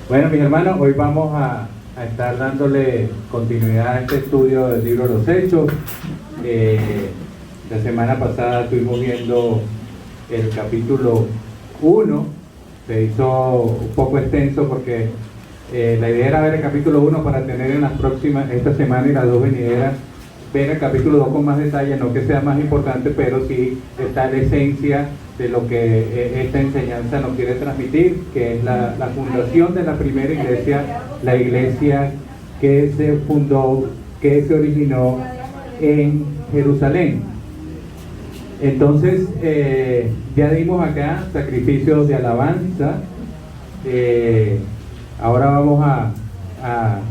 Bueno, mis hermanos, hoy vamos a estar dándole continuidad a este estudio del libro de los Hechos. La semana pasada estuvimos viendo el capítulo 1. Se hizo un poco extenso porque la idea era ver el capítulo 1 para tener en las próximas, esta semana y las dos venideras, ver el capítulo 2 con más detalle, no que sea más importante, pero sí está la esencia de lo que esta enseñanza nos quiere transmitir, que es la fundación de la primera iglesia, la iglesia que se fundó, que se originó en Jerusalén. Entonces, ya dimos acá sacrificios de alabanza. Ahora vamos a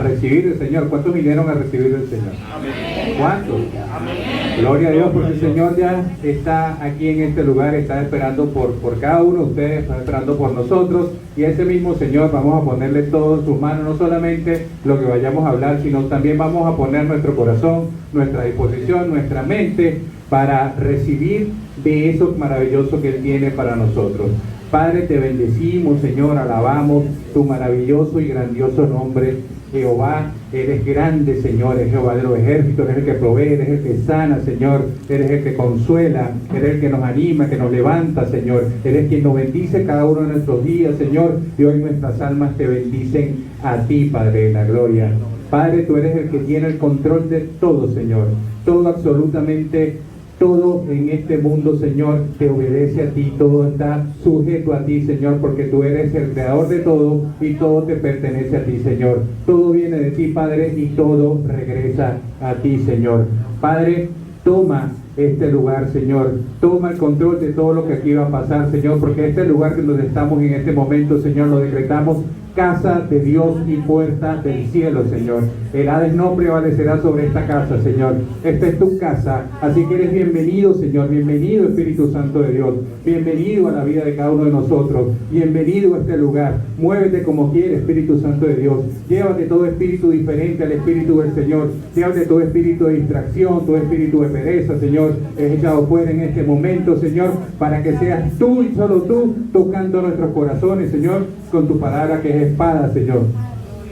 recibir el Señor. ¿Cuántos vinieron a recibir el Señor? Amén. ¿Cuántos? Amén. Gloria a Dios, porque el Señor ya está aquí en este lugar, está esperando por cada uno de ustedes, está esperando por nosotros, y ese mismo Señor vamos a ponerle todo en sus manos, no solamente lo que vayamos a hablar, sino también vamos a poner nuestro corazón, nuestra disposición, nuestra mente, para recibir de eso maravilloso que Él tiene para nosotros. Padre, te bendecimos, Señor, alabamos tu maravilloso y grandioso nombre. Jehová, eres grande, Señor, eres Jehová de los ejércitos, eres el que provee, eres el que sana, Señor, eres el que consuela, eres el que nos anima, que nos levanta, Señor, eres quien nos bendice cada uno de nuestros días, Señor, y hoy nuestras almas te bendicen a ti, Padre de la gloria. Padre, tú eres el que tiene el control de todo, Señor, todo, absolutamente todo en este mundo, Señor, te obedece a ti, todo está sujeto a ti, Señor, porque tú eres el creador de todo y todo te pertenece a ti, Señor. Todo viene de ti, Padre, y todo regresa a ti, Señor. Padre, toma este lugar, Señor. Toma el control de todo lo que aquí va a pasar, Señor, porque este lugar donde estamos en este momento, Señor, lo decretamos casa de Dios y puerta del cielo, Señor. El Hades no prevalecerá sobre esta casa, Señor. Esta es tu casa, así que eres bienvenido, Señor. Bienvenido, Espíritu Santo de Dios. Bienvenido a la vida de cada uno de nosotros. Bienvenido a este lugar. Muévete como quieres, Espíritu Santo de Dios. Llévate todo espíritu diferente al Espíritu del Señor. Llévate todo espíritu de distracción, todo espíritu de pereza, Señor. Es echado fuera en este momento, Señor, para que seas tú y solo tú tocando nuestros corazones, Señor, con tu palabra que es espada, Señor.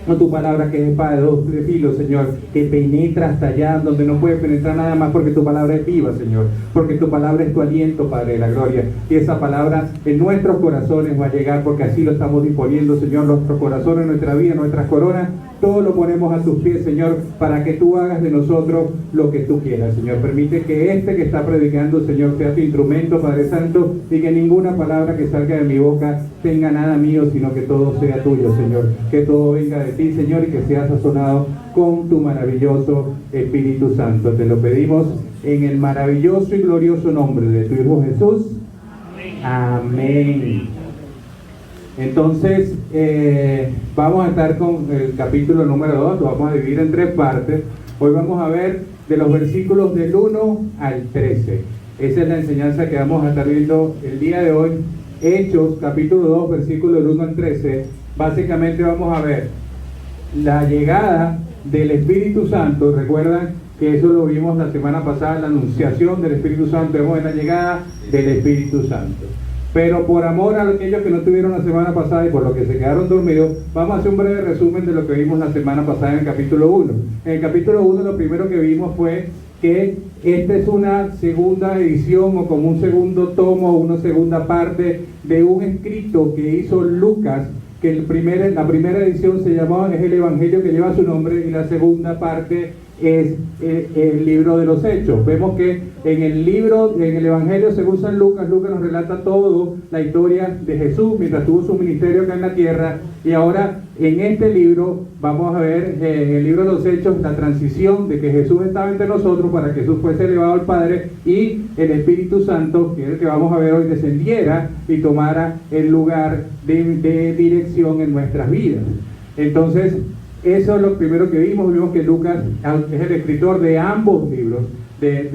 Con tu palabra que es espada de dos filos, Señor, que penetra hasta allá donde no puede penetrar nada más, porque tu palabra es viva, Señor, porque tu palabra es tu aliento, Padre de la gloria, y esa palabra en nuestros corazones va a llegar, porque así lo estamos disponiendo, Señor, nuestros corazones, nuestra vida, nuestras coronas, todo lo ponemos a tus pies, Señor, para que tú hagas de nosotros lo que tú quieras, Señor. Permite que este que está predicando, Señor, sea tu instrumento, Padre Santo, y que ninguna palabra que salga de mi boca tenga nada mío, sino que todo sea tuyo, Señor. Que todo venga de ti, Señor, y que sea sazonado con tu maravilloso Espíritu Santo. Te lo pedimos en el maravilloso y glorioso nombre de tu Hijo Jesús. Amén. Entonces, vamos a estar con el capítulo número 2, lo vamos a dividir en 3 partes. Hoy vamos a ver de los versículos del 1 al 13. Esa es la enseñanza que vamos a estar viendo el día de hoy. Hechos, capítulo 2, versículos del 1 al 13. Básicamente vamos a ver la llegada del Espíritu Santo. Recuerdan que eso lo vimos la semana pasada, la anunciación del Espíritu Santo. Vemos la llegada del Espíritu Santo. Pero por amor a aquellos que no estuvieron la semana pasada y por lo que se quedaron dormidos, vamos a hacer un breve resumen de lo que vimos la semana pasada en el capítulo 1. En el capítulo 1 lo primero que vimos fue que esta es una segunda edición o como un segundo tomo, una segunda parte de un escrito que hizo Lucas, que la primera edición se llamaba, es el Evangelio que lleva su nombre, y la segunda parte es el libro de los Hechos. Vemos que en el Evangelio según San Lucas, Lucas nos relata todo la historia de Jesús mientras tuvo su ministerio acá en la tierra, y ahora en este libro vamos a ver en el libro de los Hechos la transición de que Jesús estaba entre nosotros para que Jesús fuese elevado al Padre y el Espíritu Santo, que es el que vamos a ver hoy, descendiera y tomara el lugar de dirección en nuestras vidas. Entonces, eso es lo primero que vimos. Vimos que Lucas es el escritor de ambos libros,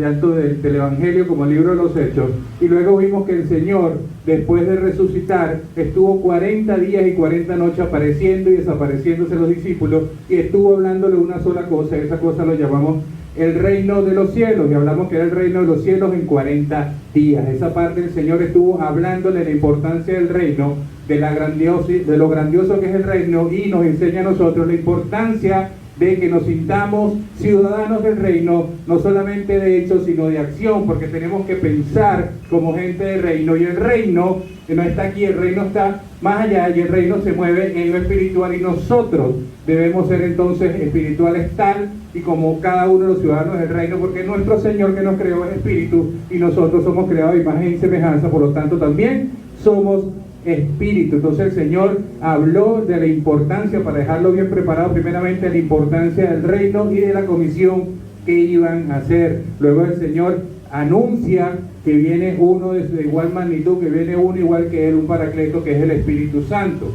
tanto del Evangelio como el libro de los Hechos. Y luego vimos que el Señor, después de resucitar, estuvo 40 días y 40 noches apareciendo y desapareciéndose a los discípulos, y estuvo hablándole una sola cosa. Esa cosa lo llamamos el reino de los cielos, y hablamos que era el reino de los cielos en 40 días. Esa parte el Señor estuvo hablándole de la importancia del reino, de lo grandioso que es el reino, y nos enseña a nosotros la importancia de que nos sintamos ciudadanos del reino, no solamente de hecho, sino de acción, porque tenemos que pensar como gente del reino, y el reino no está aquí, el reino está más allá, y el reino se mueve en lo espiritual, y nosotros debemos ser entonces espirituales tal y como cada uno de los ciudadanos del reino, porque nuestro Señor que nos creó es espíritu, y nosotros somos creados a imagen y semejanza, por lo tanto también somos espíritu. Entonces el Señor habló de la importancia, para dejarlo bien preparado, primeramente la importancia del reino y de la comisión que iban a hacer. Luego el Señor anuncia que viene uno de igual magnitud, que viene uno igual que él, un paracleto, que es el Espíritu Santo.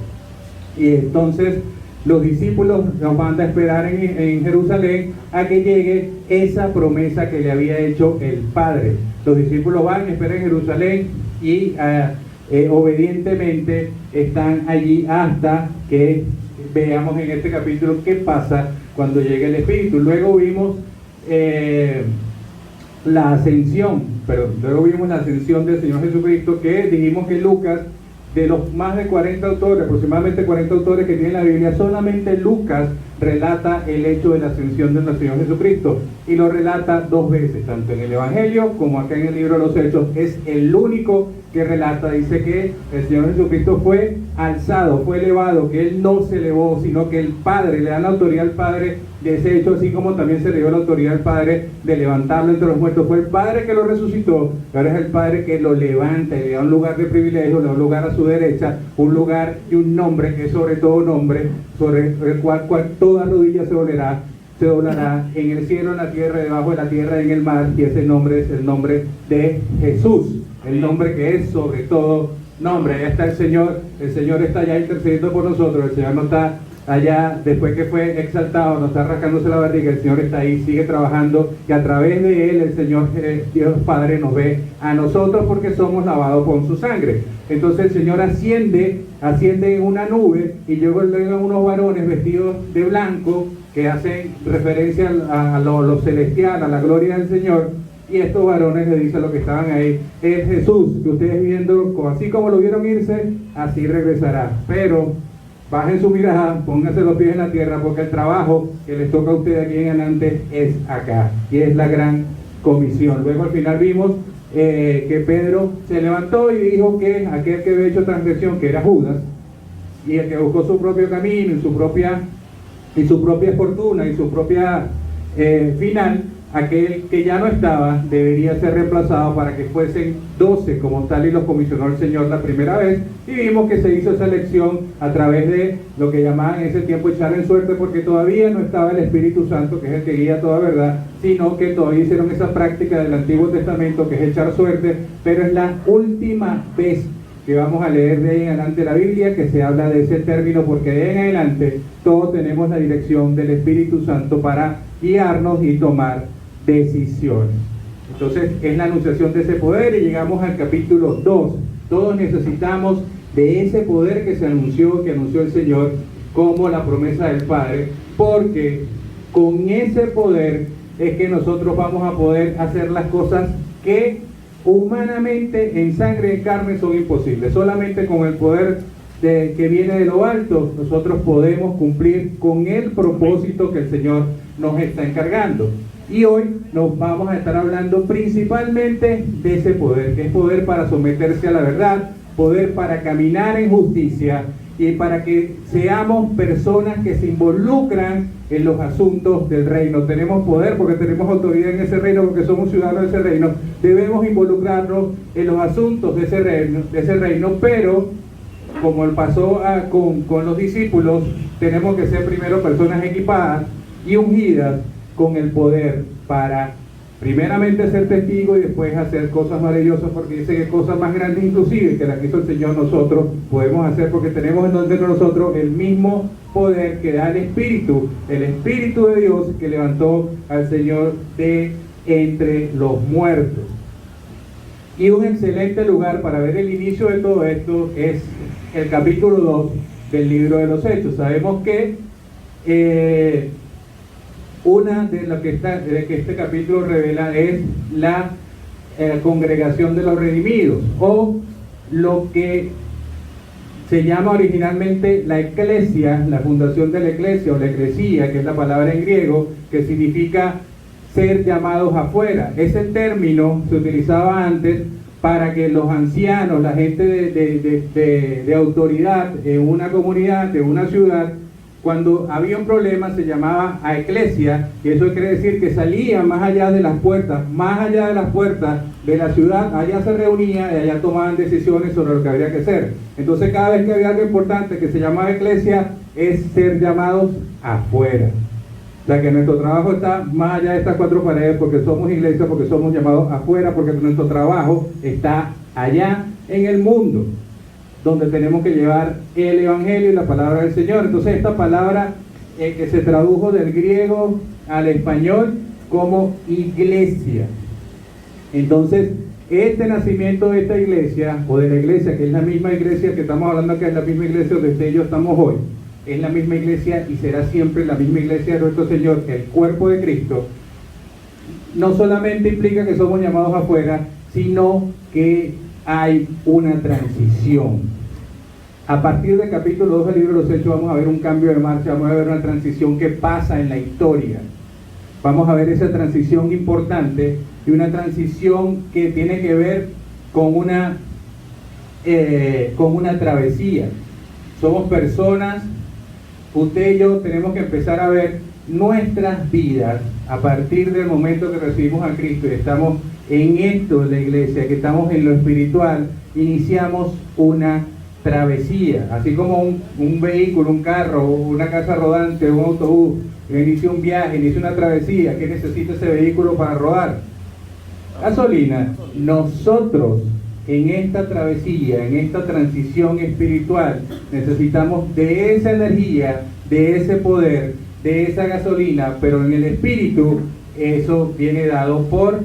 Y entonces los discípulos nos manda a esperar en Jerusalén a que llegue esa promesa que le había hecho el Padre. Los discípulos van, esperan en Jerusalén y obedientemente están allí hasta que veamos en este capítulo qué pasa cuando llegue el Espíritu. Luego vimos la ascensión del Señor Jesucristo, que dijimos que Lucas, de los más de 40 autores, aproximadamente 40 autores que tiene la Biblia, solamente Lucas relata el hecho de la ascensión del Señor Jesucristo, y lo relata 2 veces, tanto en el Evangelio como acá en el libro de los Hechos. Es el único que relata, dice que el Señor Jesucristo fue alzado, fue elevado, que Él no se elevó, sino que el Padre, le da la autoridad al Padre de ese hecho, así como también se le dio la autoridad al Padre de levantarlo entre los muertos. Fue el Padre que lo resucitó, ahora es el Padre que lo levanta y le da un lugar de privilegio, le da un lugar a su derecha, un lugar y un nombre que es sobre todo nombre, sobre el cual toda rodilla se doblará en el cielo, en la tierra, debajo de la tierra, en el mar, y ese nombre es el nombre de Jesús, el nombre que es sobre todo nombre. Allá está el Señor está allá intercediendo por nosotros, el Señor no está allá después que fue exaltado, no está rascándose la barriga, el Señor está ahí, sigue trabajando, y a través de Él el Señor Dios Padre nos ve a nosotros porque somos lavados con su sangre. Entonces el Señor asciende en una nube, y luego llegan unos varones vestidos de blanco que hacen referencia a lo celestial, a la gloria del Señor, y estos varones le dicen a los que estaban ahí: es Jesús, que ustedes viendo, así como lo vieron irse, así regresará, pero bajen su mirada, pónganse los pies en la tierra, porque el trabajo que les toca a ustedes aquí en adelante es acá, y es la gran comisión. Luego al final vimos que Pedro se levantó y dijo que aquel que había hecho transgresión, que era Judas, y el que buscó su propio camino y su propia fortuna y su propia final, aquel que ya no estaba debería ser reemplazado para que fuesen 12 como tal, y los comisionó el Señor la primera vez, y vimos que se hizo esa elección a través de lo que llamaban en ese tiempo echar en suerte, porque todavía no estaba el Espíritu Santo, que es el que guía toda verdad, sino que todavía hicieron esa práctica del Antiguo Testamento, que es echar suerte, pero es la última vez que vamos a leer de ahí en adelante la Biblia que se habla de ese término, porque de ahí en adelante todos tenemos la dirección del Espíritu Santo para guiarnos y tomar decisiones. Entonces es la anunciación de ese poder, y llegamos al capítulo 2. Todos necesitamos de ese poder que anunció el Señor como la promesa del Padre, porque con ese poder es que nosotros vamos a poder hacer las cosas que humanamente en sangre y carne son imposibles. Solamente con el poder que viene de lo alto nosotros podemos cumplir con el propósito que el Señor nos está encargando. Y hoy nos vamos a estar hablando principalmente de ese poder, que es poder para someterse a la verdad, poder para caminar en justicia, y para que seamos personas que se involucran en los asuntos del reino. Tenemos poder porque tenemos autoridad en ese reino, porque somos ciudadanos de ese reino. Debemos involucrarnos en los asuntos de ese reino, pero como pasó con los discípulos, tenemos que ser primero personas equipadas y ungidas con el poder para primeramente ser testigos y después hacer cosas maravillosas, porque dice que cosas más grandes inclusive que las que hizo el Señor nosotros podemos hacer, porque tenemos dentro de nosotros el mismo poder que da el Espíritu de Dios que levantó al Señor de entre los muertos. Y un excelente lugar para ver el inicio de todo esto es el capítulo 2 del libro de los Hechos. Sabemos que Una de lo que este capítulo revela es la congregación de los redimidos, o lo que se llama originalmente la eclesia, la fundación de la iglesia o la eclesía, que es la palabra en griego, que significa ser llamados afuera. Ese término se utilizaba antes para que los ancianos, la gente de autoridad en una comunidad, en una ciudad, cuando había un problema se llamaba a eclesia, y eso quiere decir que salían más allá de las puertas de la ciudad, allá se reunía y allá tomaban decisiones sobre lo que habría que hacer. Entonces cada vez que había algo importante que se llamaba eclesia, es ser llamados afuera. O sea que nuestro trabajo está más allá de estas cuatro paredes, porque somos iglesia, porque somos llamados afuera, porque nuestro trabajo está allá en el mundo, donde tenemos que llevar el evangelio y la palabra del Señor. Entonces esta palabra que se tradujo del griego al español como iglesia. Entonces este nacimiento de esta iglesia, o de la iglesia, que es la misma iglesia que estamos hablando, que es la misma iglesia donde usted y yo estamos hoy, es la misma iglesia y será siempre la misma iglesia de nuestro Señor, el cuerpo de Cristo. No solamente implica que somos llamados afuera, sino que hay una transición. A partir del capítulo 2 del libro de los Hechos vamos a ver un cambio de marcha, vamos a ver una transición que pasa en la historia. Vamos a ver esa transición importante y una transición que tiene que ver con una travesía. Somos personas, usted y yo tenemos que empezar a ver nuestras vidas a partir del momento que recibimos a Cristo y estamos en esto de la iglesia, que estamos en lo espiritual, iniciamos una travesía, así como un vehículo, un carro, una casa rodante, un autobús, inicia un viaje, inicia una travesía. ¿Qué necesita ese vehículo para rodar? Gasolina. Nosotros en esta travesía, en esta transición espiritual, necesitamos de esa energía, de ese poder, de esa gasolina, pero en el espíritu. Eso viene dado por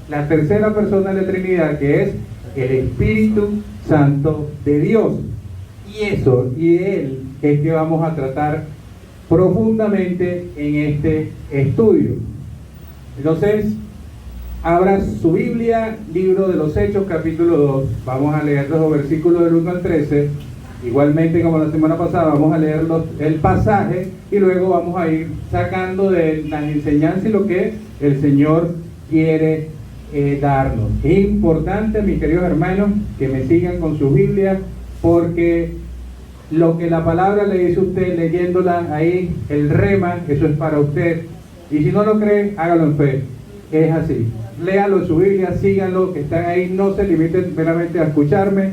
la tercera persona de la Trinidad, que es el Espíritu Santo de Dios. Y de Él es que vamos a tratar profundamente en este estudio. Entonces, abra su Biblia, libro de los Hechos, capítulo 2. Vamos a leer los versículos del 1 al 13. Igualmente, como la semana pasada, vamos a leer el pasaje y luego vamos a ir sacando de las enseñanzas y lo que el Señor quiere darnos. Es importante, mis queridos hermanos, que me sigan con sus Biblias, porque lo que la palabra le dice a usted leyéndola ahí, el rema, eso es para usted. Y si no lo cree, hágalo en fe. Es así. Léalo en su Biblia, síganlo, que están ahí, no se limiten meramente a escucharme,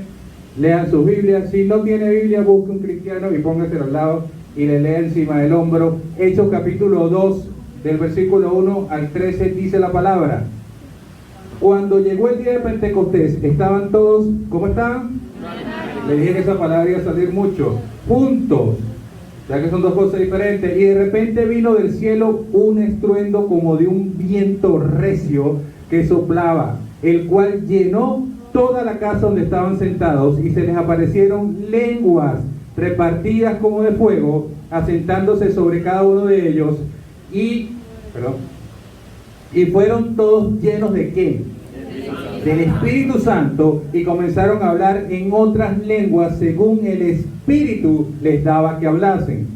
lean sus Biblias. Si no tiene Biblia, busque un cristiano y póngase al lado y le lea encima del hombro. Hechos capítulo 2, del versículo 1 al 13, dice la palabra: cuando llegó el día de Pentecostés, estaban todos, ¿cómo estaban? Le dije que esa palabra iba a salir mucho, juntos, ya que son dos cosas diferentes. Y de repente vino del cielo un estruendo como de un viento recio que soplaba, el cual llenó toda la casa donde estaban sentados, y se les aparecieron lenguas repartidas como de fuego, asentándose sobre cada uno de ellos, y fueron todos llenos ¿de qué? Del Espíritu Santo, y comenzaron a hablar en otras lenguas según el Espíritu les daba que hablasen.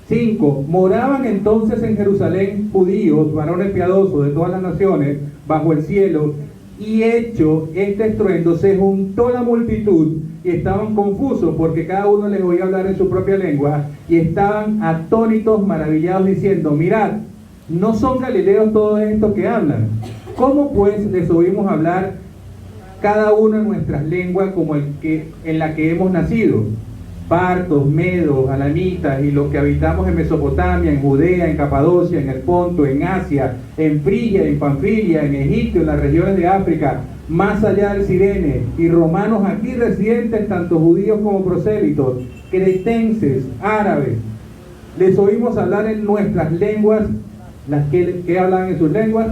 5. Moraban entonces en Jerusalén judíos, varones piadosos de todas las naciones bajo el cielo, y hecho este estruendo se juntó la multitud y estaban confusos porque cada uno les oía hablar en su propia lengua, y estaban atónitos, maravillados, diciendo: mirad, ¿no son galileos todos estos que hablan? ¿Cómo pues les oímos hablar cada uno en nuestras lenguas como en la que hemos nacido? Partos, medos, alamitas y los que habitamos en Mesopotamia, en Judea, en Capadocia, en el Ponto, en Asia, en Frigia, en Panfilia, en Egipto, en las regiones de África, más allá del Cirene, y romanos aquí residentes, tanto judíos como prosélitos, cretenses, árabes. Les oímos hablar en nuestras lenguas, las que hablaban en sus lenguas,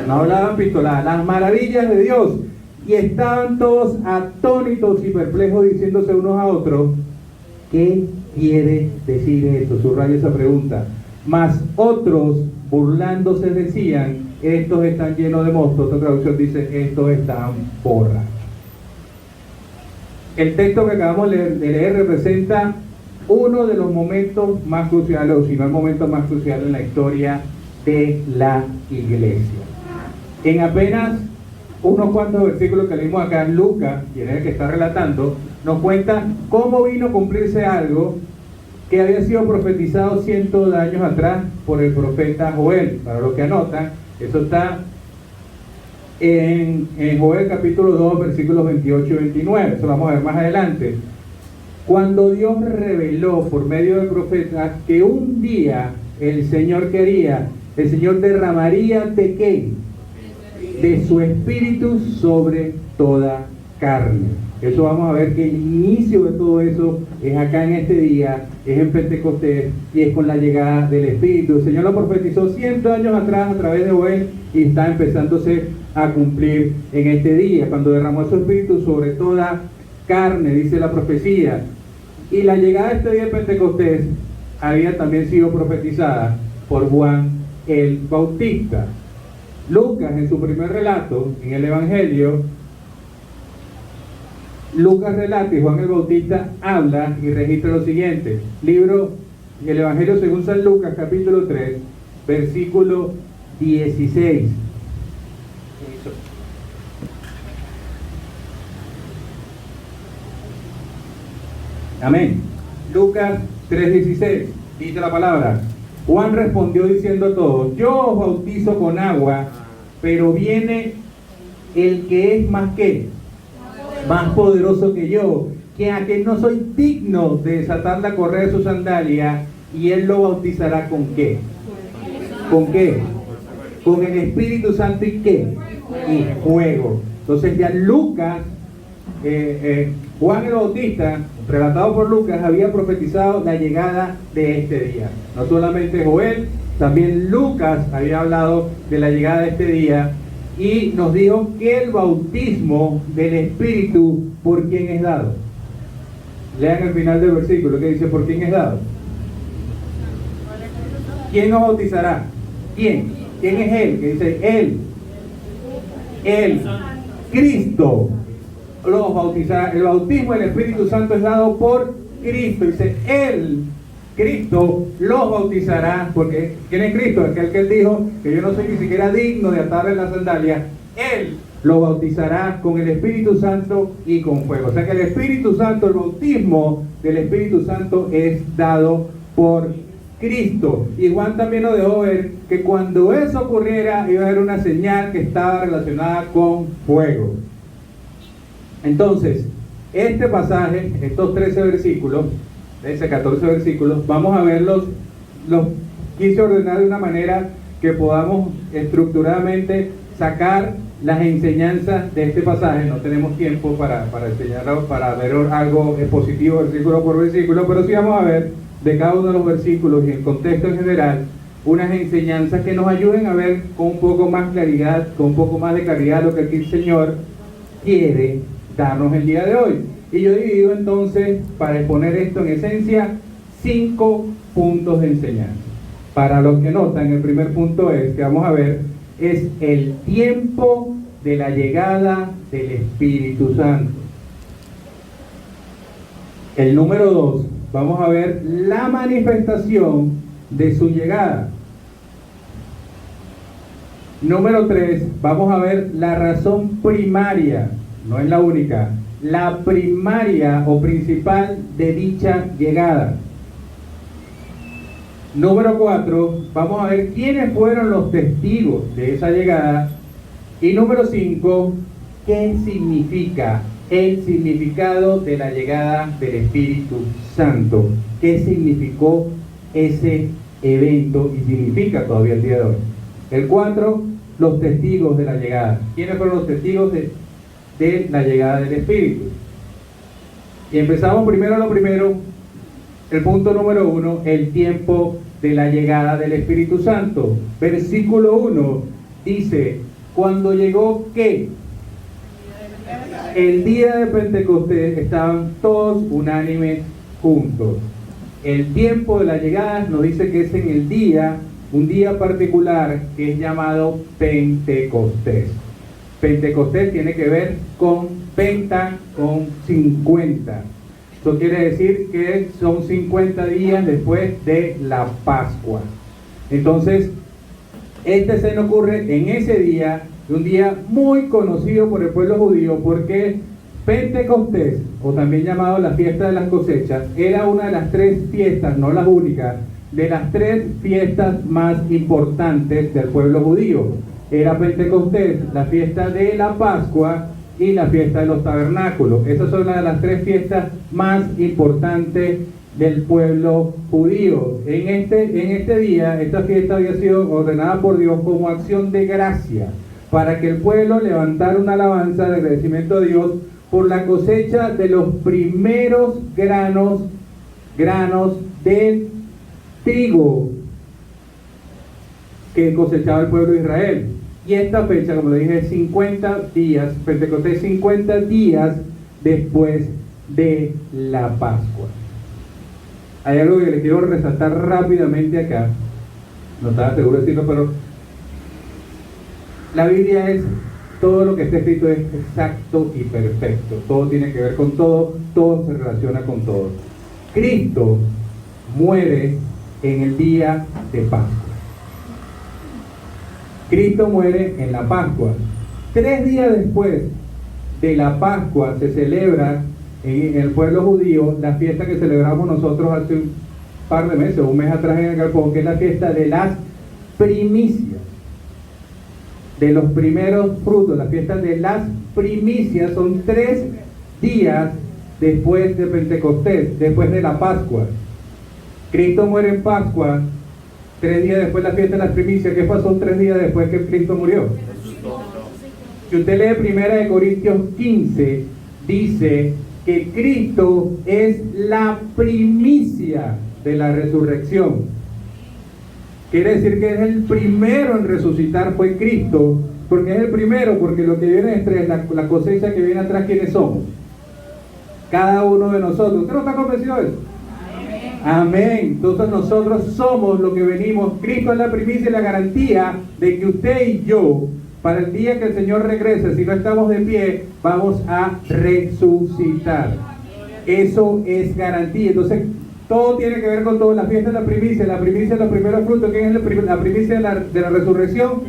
no hablaban pistoladas, las maravillas de Dios. Y estaban todos atónitos y perplejos, diciéndose unos a otros: ¿qué quiere decir esto? Subraya esa pregunta. Mas otros, burlándose, decían, estos están llenos de mosto. Otra traducción dice, estos están borrachos. El texto que acabamos de leer representa uno de los momentos más cruciales, o si no el momento más crucial en la historia de la iglesia. En apenas unos cuantos versículos que leímos acá, Lucas, quien es el que está relatando, nos cuenta cómo vino a cumplirse algo que había sido profetizado cientos de años atrás por el profeta Joel. Para los que anotan, eso está en Joel capítulo 2, versículos 28 y 29. Eso lo vamos a ver más adelante. Cuando Dios reveló por medio del profeta que un día el Señor quería, el Señor derramaría de qué? De su espíritu sobre toda carne. Eso vamos a ver que el inicio de todo eso es acá en este día, es en Pentecostés y es con la llegada del Espíritu. El Señor lo profetizó cientos de años atrás a través de Joel y está empezándose a cumplir en este día, cuando derramó su Espíritu sobre toda carne, dice la profecía. Y la llegada de este día de Pentecostés había también sido profetizada por Juan el Bautista. Lucas, en su primer relato en el Evangelio, Lucas relata y Juan el Bautista habla y registra lo siguiente. Libro, el Evangelio según San Lucas, capítulo 3, versículo 16. Amén. Lucas 3:16, dice la palabra. Juan respondió diciendo a todos, yo os bautizo con agua, pero viene el que es más poderoso que yo, que a quien no soy digno de desatar la correa de su sandalia, y él lo bautizará ¿con qué? ¿Con qué? Con el Espíritu Santo y ¿qué? Y fuego. Entonces ya Lucas, Juan el Bautista, relatado por Lucas, había profetizado la llegada de este día. No solamente Joel, también Lucas había hablado de la llegada de este día y nos dijo que el bautismo del Espíritu, ¿por quién es dado? Lean el final del versículo que dice, ¿por quién es dado? ¿Quién nos bautizará? ¿Quién? ¿Quién es Él? Que dice Él, Cristo los bautizará. El bautismo del Espíritu Santo es dado por Cristo. Dice, Él, Cristo, los bautizará. Porque, ¿quién es Cristo? Aquel que Él dijo que yo no soy ni siquiera digno de atarle la sandalia. Él lo bautizará con el Espíritu Santo y con fuego. O sea que el Espíritu Santo, el bautismo del Espíritu Santo es dado por Cristo. Y Juan también nos dejó ver que cuando eso ocurriera iba a haber una señal que estaba relacionada con fuego. Entonces, este pasaje, estos 13 versículos, 14 versículos, vamos a verlos, los quise ordenar de una manera que podamos estructuradamente sacar las enseñanzas de este pasaje. No tenemos tiempo para enseñarlo, para ver algo expositivo versículo por versículo, pero sí vamos a ver de cada uno de los versículos y el contexto en general, unas enseñanzas que nos ayuden a ver con un poco más claridad, con un poco más de claridad lo que aquí el Señor quiere darnos el día de hoy. Y yo he dividido entonces, para exponer esto en esencia, 5 puntos de enseñanza. Para los que notan, el primer punto que vamos a ver es el tiempo de la llegada del Espíritu Santo. El número 2, vamos a ver la manifestación de su llegada. Número 3, vamos a ver la razón primaria, no es la única, la primaria o principal de dicha llegada. Número 4, vamos a ver quiénes fueron los testigos de esa llegada. Y número 5, qué significa el significado de la llegada del Espíritu Santo. ¿Qué significó ese evento y significa todavía el día de hoy? El 4, los testigos de la llegada. ¿Quiénes fueron los testigos de la llegada del Espíritu? Y empezamos primero lo primero, el punto número 1, el tiempo de la llegada del Espíritu Santo. Versículo 1 dice, cuando llegó ¿qué? El día de Pentecostés estaban todos unánimes juntos. el tiempo de la llegada nos dice que es en el día, un día particular que es llamado Pentecostés. Pentecostés tiene que ver con penta, con 50. Eso quiere decir que son 50 días después de la Pascua. Entonces, esta escena ocurre en ese día, un día muy conocido por el pueblo judío, porque Pentecostés, o también llamado la fiesta de las cosechas, era una de las 3 fiestas, no las únicas, de las 3 fiestas más importantes del pueblo judío. Era Pentecostés, la fiesta de la Pascua y la fiesta de los tabernáculos. Esas son una de las 3 fiestas más importantes del pueblo judío. En este día, esta fiesta había sido ordenada por Dios como acción de gracia, para que el pueblo levantara una alabanza de agradecimiento a Dios por la cosecha de los primeros granos de trigo que cosechaba el pueblo de Israel. Y esta fecha, como le dije, 50 días, Pentecostés, 50 días después de la Pascua. Hay algo que les quiero resaltar rápidamente acá, no estaba seguro de decirlo, pero la Biblia es, todo lo que está escrito es exacto y perfecto, todo tiene que ver con todo, todo se relaciona con todo. Cristo muere en el día de Pascua. Cristo muere en la Pascua. 3 días después de la Pascua se celebra en el pueblo judío la fiesta que celebramos nosotros hace un par de meses, un mes atrás en el Galpón, que es la fiesta de las primicias, de los primeros frutos. La fiesta de las primicias son 3 días después de Pentecostés, después de la Pascua. Cristo muere en Pascua, 3 días después de la fiesta de las primicias. ¿Qué pasó 3 días después que Cristo murió? Si usted lee 1 Corintios 15, dice que Cristo es la primicia de la resurrección. Quiere decir que es el primero en resucitar, fue Cristo, porque es el primero, porque lo que viene entre la cosecha que viene atrás, ¿quiénes somos? Cada uno de nosotros. ¿Usted no está convencido de eso? Amén. Entonces nosotros somos lo que venimos. Cristo es la primicia y la garantía de que usted y yo, para el día que el Señor regrese, si no estamos de pie, vamos a resucitar. Eso es garantía. Entonces todo tiene que ver con todo. La fiesta de la primicia de los primeros frutos. ¿Quién es la primicia de la resurrección?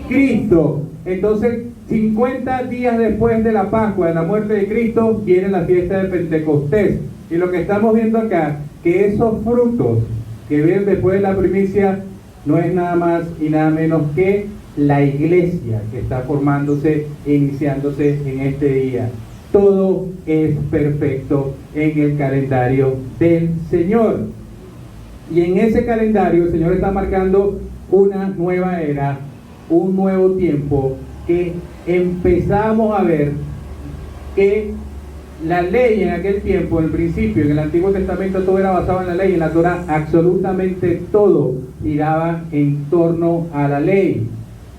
Cristo. Entonces 50 días después de la Pascua, de la muerte de Cristo, viene la fiesta de Pentecostés. Y lo que estamos viendo acá, que esos frutos que vienen después de la primicia no es nada más y nada menos que la iglesia que está formándose e iniciándose en este día. Todo es perfecto en el calendario del Señor. Y en ese calendario el Señor está marcando una nueva era, un nuevo tiempo, que empezamos a ver que la ley en aquel tiempo, en el principio, en el Antiguo Testamento, todo era basado en la ley. En la Torá absolutamente todo giraba en torno a la ley.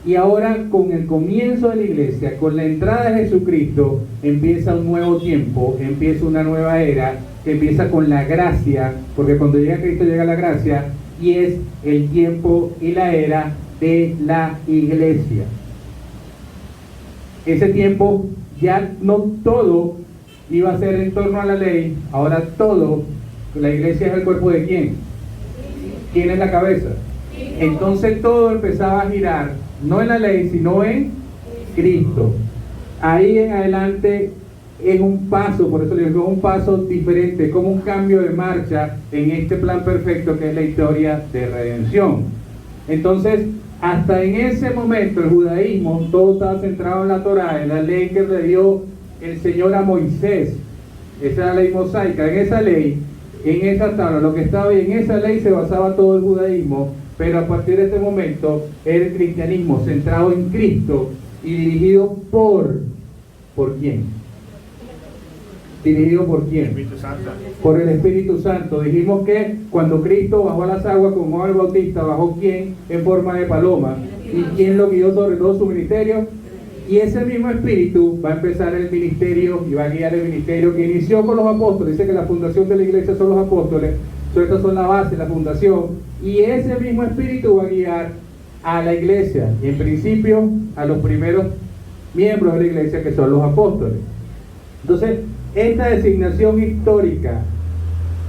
Y ahora, con el comienzo de la iglesia, con la entrada de Jesucristo, empieza un nuevo tiempo, empieza una nueva era, que empieza con la gracia, porque cuando llega Cristo llega la gracia, y es el tiempo y la era de la iglesia. Ese tiempo ya no todo iba a ser en torno a la ley, ahora todo, la iglesia es el cuerpo de ¿quién? ¿Quién es la cabeza? Entonces todo empezaba a girar, no en la ley, sino en Cristo. Ahí en adelante es un paso, por eso le digo, un paso diferente, como un cambio de marcha en este plan perfecto que es la historia de redención. Entonces, hasta en ese momento el judaísmo, todo estaba centrado en la Torá, en la ley que le dio el Señor a Moisés. Esa era la ley mosaica. En esa ley, en esa tabla, lo que estaba ahí, en esa ley se basaba todo el judaísmo, pero a partir de este momento era el cristianismo centrado en Cristo y dirigido ¿por quién? ¿Dirigido por quién? Espíritu Santo. Por el Espíritu Santo. Dijimos que cuando Cristo bajó a las aguas con Juan el Bautista, ¿bajó quién? En forma de paloma. ¿Y quién lo guió sobre todo su ministerio? Y ese mismo Espíritu va a empezar el ministerio y va a guiar el ministerio que inició con los apóstoles. Dice que la fundación de la iglesia son los apóstoles, Estas son la base, la fundación, y ese mismo espíritu va a guiar a la iglesia, y en principio a los primeros miembros de la iglesia, que son los apóstoles. Entonces, esta designación histórica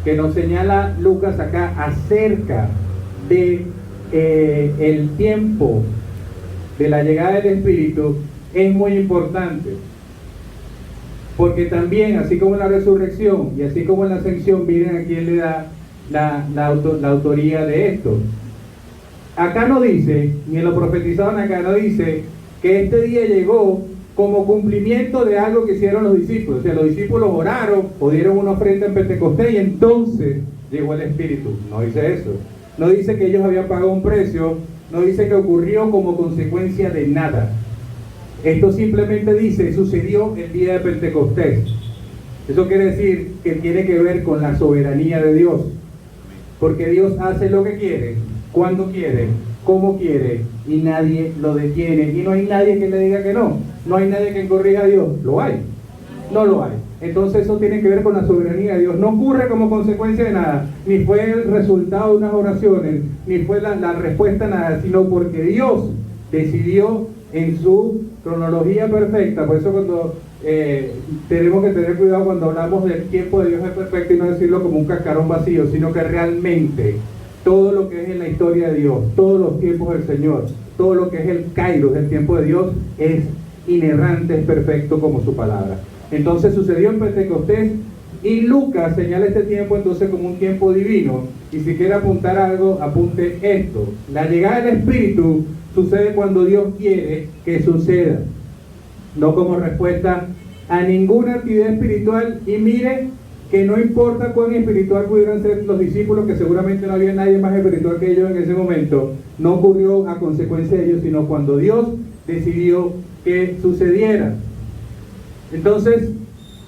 que nos señala Lucas acá acerca de el tiempo de la llegada del Espíritu es muy importante, porque también, así como en la resurrección y así como en la ascensión, miren a quién le da la autoría de esto. Acá no dice, ni en lo profetizado acá no dice que este día llegó como cumplimiento de algo que hicieron los discípulos. O sea, los discípulos oraron o dieron una ofrenda en Pentecostés y entonces llegó el Espíritu. No dice eso. No dice que ellos habían pagado un precio. No dice que ocurrió como consecuencia de nada. Esto simplemente dice, sucedió el día de Pentecostés. Eso quiere decir que tiene que ver con la soberanía de Dios. Porque Dios hace lo que quiere, cuando quiere, como quiere, y nadie lo detiene. Y no hay nadie que le diga que no. No hay nadie que corrija a Dios. ¿Lo hay? No lo hay. Entonces eso tiene que ver con la soberanía de Dios. No ocurre como consecuencia de nada. Ni fue el resultado de unas oraciones, ni fue la respuesta a nada, sino porque Dios decidió en su cronología perfecta. Por eso cuando tenemos que tener cuidado cuando hablamos del tiempo de Dios es perfecto y no decirlo como un cascarón vacío, sino que realmente todo lo que es en la historia de Dios, todos los tiempos del Señor, todo lo que es el kairos del tiempo de Dios es inerrante, es perfecto como su palabra. Entonces sucedió en Pentecostés y Lucas señala este tiempo entonces como un tiempo divino. Y si quiere apuntar algo, apunte esto: la llegada del Espíritu sucede cuando Dios quiere que suceda, no como respuesta a ninguna actividad espiritual. Y mire que no importa cuán espiritual pudieran ser los discípulos, que seguramente no había nadie más espiritual que ellos en ese momento, no ocurrió a consecuencia de ellos, sino cuando Dios decidió que sucediera. Entonces,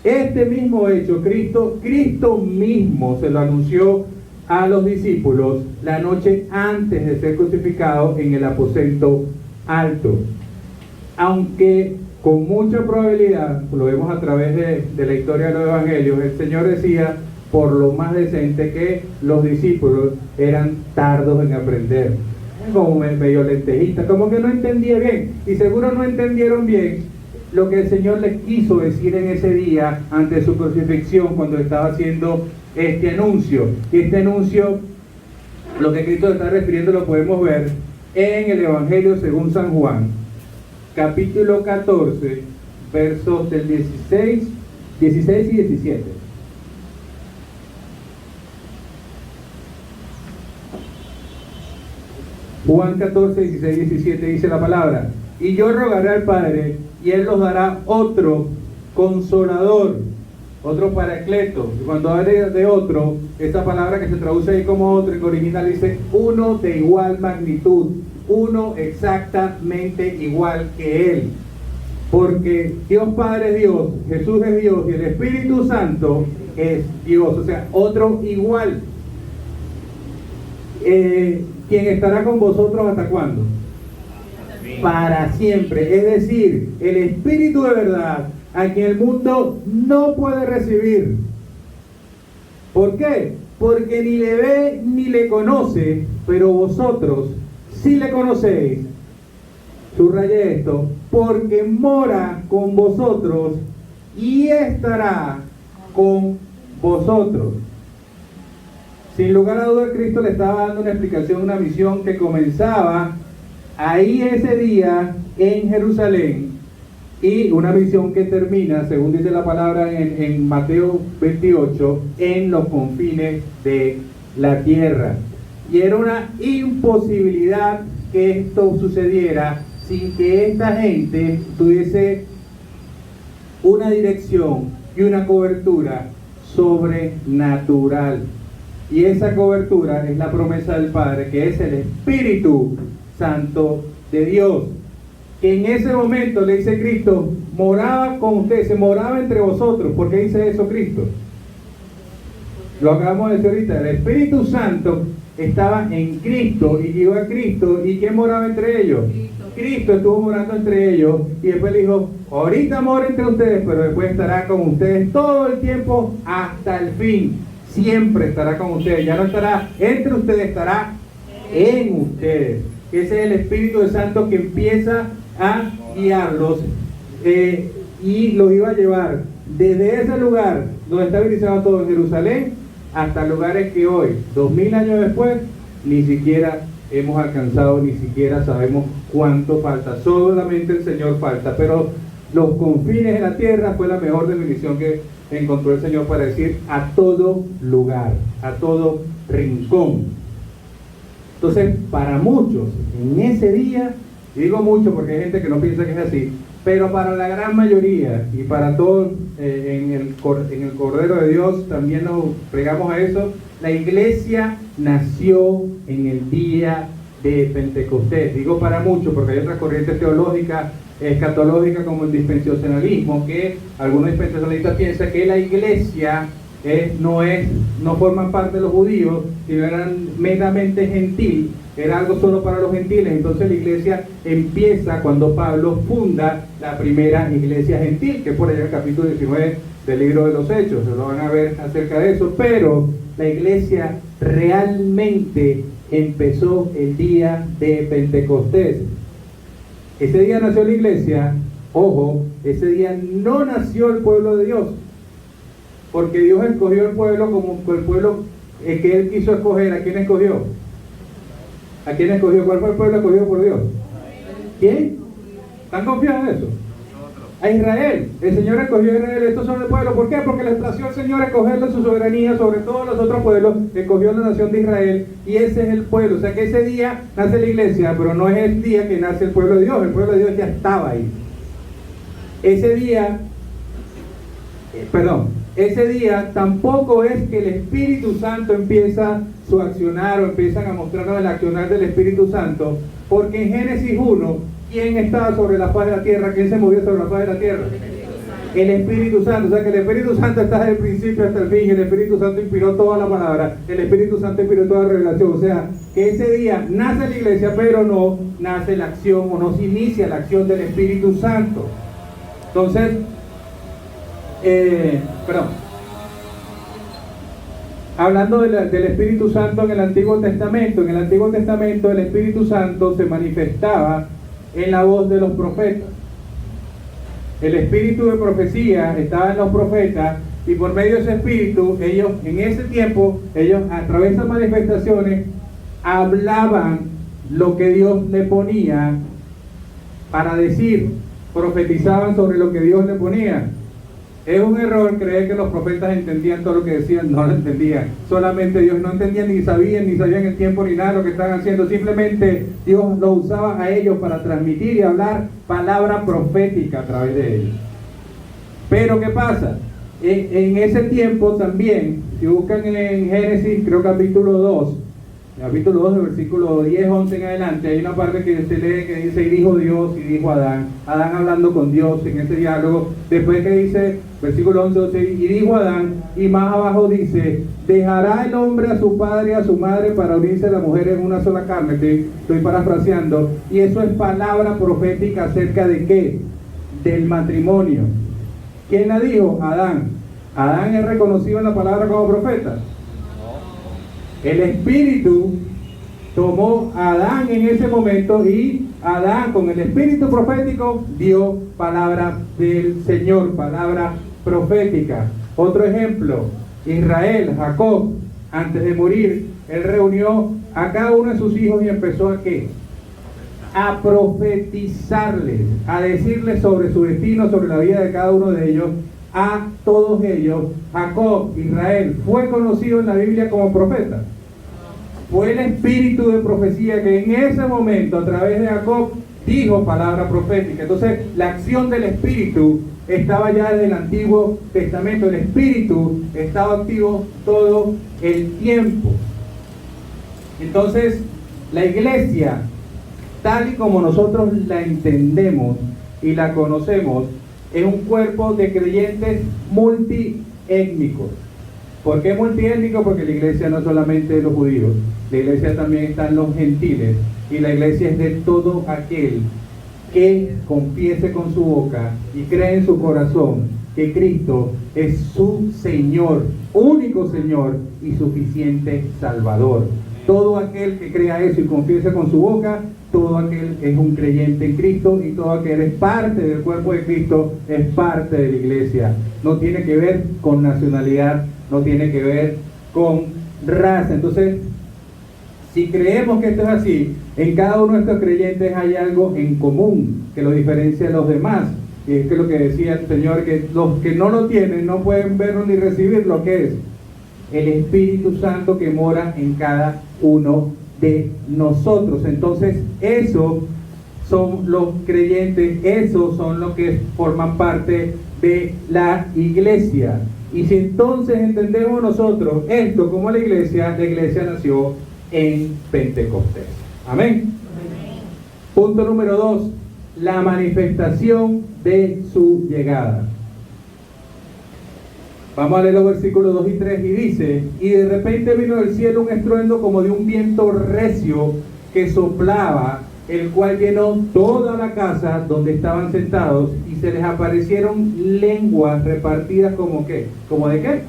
este mismo hecho, Cristo mismo se lo anunció a los discípulos la noche antes de ser crucificado en el aposento alto. Aunque con mucha probabilidad, lo vemos a través de la historia de los evangelios, el Señor decía por lo más decente que los discípulos eran tardos en aprender, como medio lentejistas, como que no entendía bien, y seguro no entendieron bien lo que el Señor les quiso decir en ese día ante su crucifixión, cuando estaba haciendo este anuncio. Y este anuncio, lo que Cristo está refiriendo, lo podemos ver en el Evangelio según San Juan, capítulo 14, versos del 16 y 17. Juan 14, 16 y 17 dice la palabra: y yo rogaré al Padre, y Él los dará otro consolador, otro paracleto. Y cuando hable de otro, esa palabra que se traduce ahí como otro, en original dice uno de igual magnitud, uno exactamente igual que Él. Porque Dios Padre es Dios, Jesús es Dios y el Espíritu Santo es Dios. O sea, otro igual. ¿Quién estará con vosotros hasta cuándo? Para siempre. Es decir, el Espíritu de verdad, a quien el mundo no puede recibir. ¿Por qué? Porque ni le ve ni le conoce, pero vosotros sí le conocéis. Subrayé esto: porque mora con vosotros y estará con vosotros. Sin lugar a dudas, Cristo le estaba dando una explicación, una misión que comenzaba ahí ese día en Jerusalén, y una misión que termina, según dice la palabra en Mateo 28, en los confines de la tierra. Y era una imposibilidad que esto sucediera sin que esta gente tuviese una dirección y una cobertura sobrenatural. Y esa cobertura es la promesa del Padre, que es el Espíritu Santo de Dios, que en ese momento, le dice Cristo, moraba con ustedes, se moraba entre vosotros. ¿Por qué dice eso Cristo? Lo acabamos de decir ahorita. El Espíritu Santo estaba en Cristo y llegó a Cristo. ¿Y quién moraba entre ellos? Cristo estuvo morando entre ellos, y después le dijo: ahorita mora entre ustedes, pero después estará con ustedes todo el tiempo hasta el fin. siempre estará con ustedes. Ya no estará entre ustedes, estará en ustedes. Ese es el Espíritu Santo que empieza a guiarlos y los iba a llevar desde ese lugar donde está organizado todo en Jerusalén hasta lugares que hoy, 2000 años después, ni siquiera hemos alcanzado, ni siquiera sabemos cuánto falta. Solamente el Señor falta, pero los confines de la tierra fue la mejor definición que encontró el Señor para decir a todo lugar, a todo rincón. Entonces, para muchos, en ese día, y digo mucho porque hay gente que no piensa que es así, pero para la gran mayoría y para todos en el Cordero de Dios también nos pegamos a eso. La iglesia nació en el día de Pentecostés. Digo para muchos porque hay otra corriente teológica escatológica como el dispensacionalismo, que algunos dispensacionalistas piensan que la iglesia no forman parte de los judíos, sino eran meramente gentil, era algo solo para los gentiles. Entonces la iglesia empieza cuando Pablo funda la primera iglesia gentil, que es por allá en el capítulo 19 del libro de los Hechos, se lo van a ver acerca de eso. Pero la iglesia realmente empezó el día de Pentecostés. Ese día nació la iglesia. Ojo, ese día no nació el pueblo de Dios, porque Dios escogió el pueblo como el pueblo que Él quiso escoger. ¿A quién escogió? ¿A quién escogió? ¿Cuál fue el pueblo escogido por Dios? ¿Quién? ¿Están confiados en eso? A Israel. El Señor escogió a Israel. Estos son el pueblo. ¿Por qué? Porque le plació al Señor escogerle su soberanía sobre todos los otros pueblos. Escogió la nación de Israel y ese es el pueblo. O sea que ese día nace la iglesia, pero no es el día que nace el pueblo de Dios. El pueblo de Dios ya estaba ahí. Ese día tampoco es que el Espíritu Santo empieza su accionar o empiezan a mostrarnos el accionar del Espíritu Santo, porque en Génesis 1, ¿quién estaba sobre la faz de la tierra? ¿Quién se movió sobre la faz de la tierra? El Espíritu Santo. O sea que el Espíritu Santo está desde el principio hasta el fin. El Espíritu Santo inspiró toda la palabra, el Espíritu Santo inspiró toda la revelación. O sea que ese día nace la iglesia, pero no nace la acción o no se inicia la acción del Espíritu Santo. Entonces, hablando del Espíritu Santo en el Antiguo Testamento, el Espíritu Santo se manifestaba en la voz de los profetas. El espíritu de profecía estaba en los profetas y por medio de ese espíritu, ellos en ese tiempo, a través de esas manifestaciones, hablaban lo que Dios le ponía para decir, profetizaban sobre lo que Dios le ponía. Es un error creer que los profetas entendían todo lo que decían. No lo entendían. Solamente Dios no entendía, ni sabían el tiempo ni nada de lo que estaban haciendo. Simplemente Dios los usaba a ellos para transmitir y hablar palabra profética a través de ellos. Pero ¿qué pasa? En ese tiempo también, si buscan en Génesis, creo capítulo 2, del versículo 10, 11 en adelante, hay una parte que se lee que dice, y dijo Dios, y dijo Adán hablando con Dios en ese diálogo. Después que dice, versículo 11, 12, y dijo Adán, y más abajo dice, dejará el hombre a su padre y a su madre para unirse a la mujer en una sola carne. Estoy parafraseando, y eso es palabra profética acerca de ¿qué? Del matrimonio. ¿Quién la dijo? Adán. ¿Adán es reconocido en la palabra como profeta? El Espíritu tomó a Adán en ese momento y Adán con el Espíritu profético dio palabra del Señor, palabra profética. Otro ejemplo, Israel, Jacob, antes de morir, él reunió a cada uno de sus hijos y empezó a ¿qué? A profetizarles, a decirles sobre su destino, sobre la vida de cada uno de ellos. A todos ellos, Jacob, Israel, fue conocido en la Biblia como profeta. Fue el espíritu de profecía que en ese momento, a través de Jacob, dijo palabra profética. Entonces, la acción del espíritu estaba ya desde el Antiguo Testamento. El espíritu estaba activo todo el tiempo. Entonces, la iglesia, tal y como nosotros la entendemos y la conocemos, es un cuerpo de creyentes multiétnicos. ¿Por qué multiétnico? Porque la iglesia no es solamente de los judíos, la iglesia también está en los gentiles, y la iglesia es de todo aquel que confiese con su boca y cree en su corazón que Cristo es su Señor único Señor y suficiente Salvador. Todo aquel que crea eso y confiesa con su boca, todo aquel es un creyente en Cristo, y todo aquel es parte del cuerpo de Cristo, es parte de la iglesia. No tiene que ver con nacionalidad, no tiene que ver con raza. Entonces, si creemos que esto es así, en cada uno de estos creyentes hay algo en común que lo diferencia de los demás. Y es que lo que decía el Señor, que los que no lo tienen no pueden verlo ni recibir lo que es el Espíritu Santo que mora en cada uno de nosotros. Entonces, esos son los creyentes, esos son los que forman parte de la iglesia. Y si entonces entendemos nosotros esto como la iglesia nació en Pentecostés. Amén. Punto número 2, la manifestación de su llegada. Vamos a leer los versículos 2 y 3 y dice: y de repente vino del cielo un estruendo como de un viento recio que soplaba, el cual llenó toda la casa donde estaban sentados, y se les aparecieron lenguas repartidas como ¿qué? ¿Como de qué?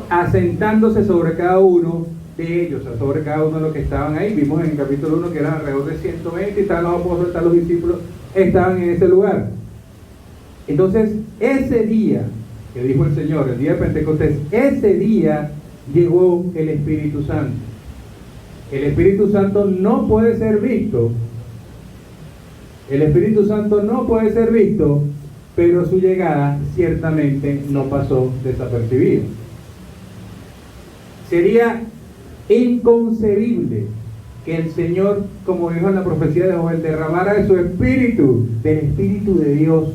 Asentándose sobre cada uno de ellos, o sea, sobre cada uno de los que estaban ahí. Vimos en el capítulo 1 que eran alrededor de 120, y estaban los apóstoles, estaban los discípulos, estaban en ese lugar. Entonces, ese día que dijo el Señor, el día de Pentecostés, ese día llegó el Espíritu Santo. El Espíritu Santo no puede ser visto. El Espíritu Santo no puede ser visto, pero su llegada ciertamente no pasó desapercibida. Sería inconcebible que el Señor, como dijo en la profecía de Joel, derramara de su Espíritu, del Espíritu de Dios,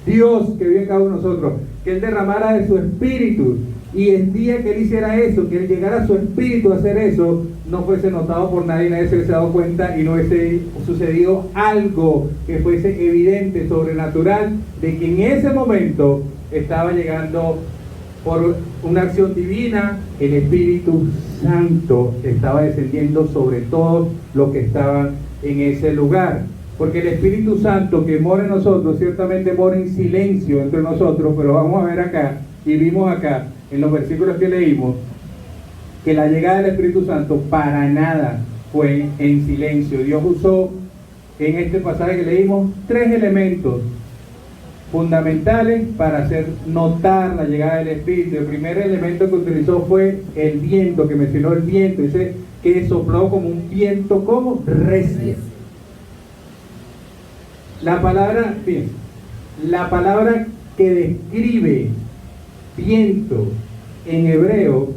Dios que vive en cada uno de nosotros, que Él derramara de su Espíritu, y el día que Él hiciera eso, que Él llegara a su Espíritu a hacer eso, no fuese notado por nadie, nadie se hubiese dado cuenta, y no hubiese sucedido algo que fuese evidente, sobrenatural, de que en ese momento estaba llegando por una acción divina, el Espíritu Santo estaba descendiendo sobre todos los que estaban en ese lugar. Porque el Espíritu Santo que mora en nosotros, ciertamente mora en silencio entre nosotros, pero vamos a ver acá, y vimos acá, en los versículos que leímos, que la llegada del Espíritu Santo para nada fue en silencio. Dios usó en este pasaje que leímos 3 elementos fundamentales para hacer notar la llegada del Espíritu. El primer elemento que utilizó fue el viento, que mencionó el viento, dice que sopló como un viento, como recio. La palabra, bien, la palabra que describe viento en hebreo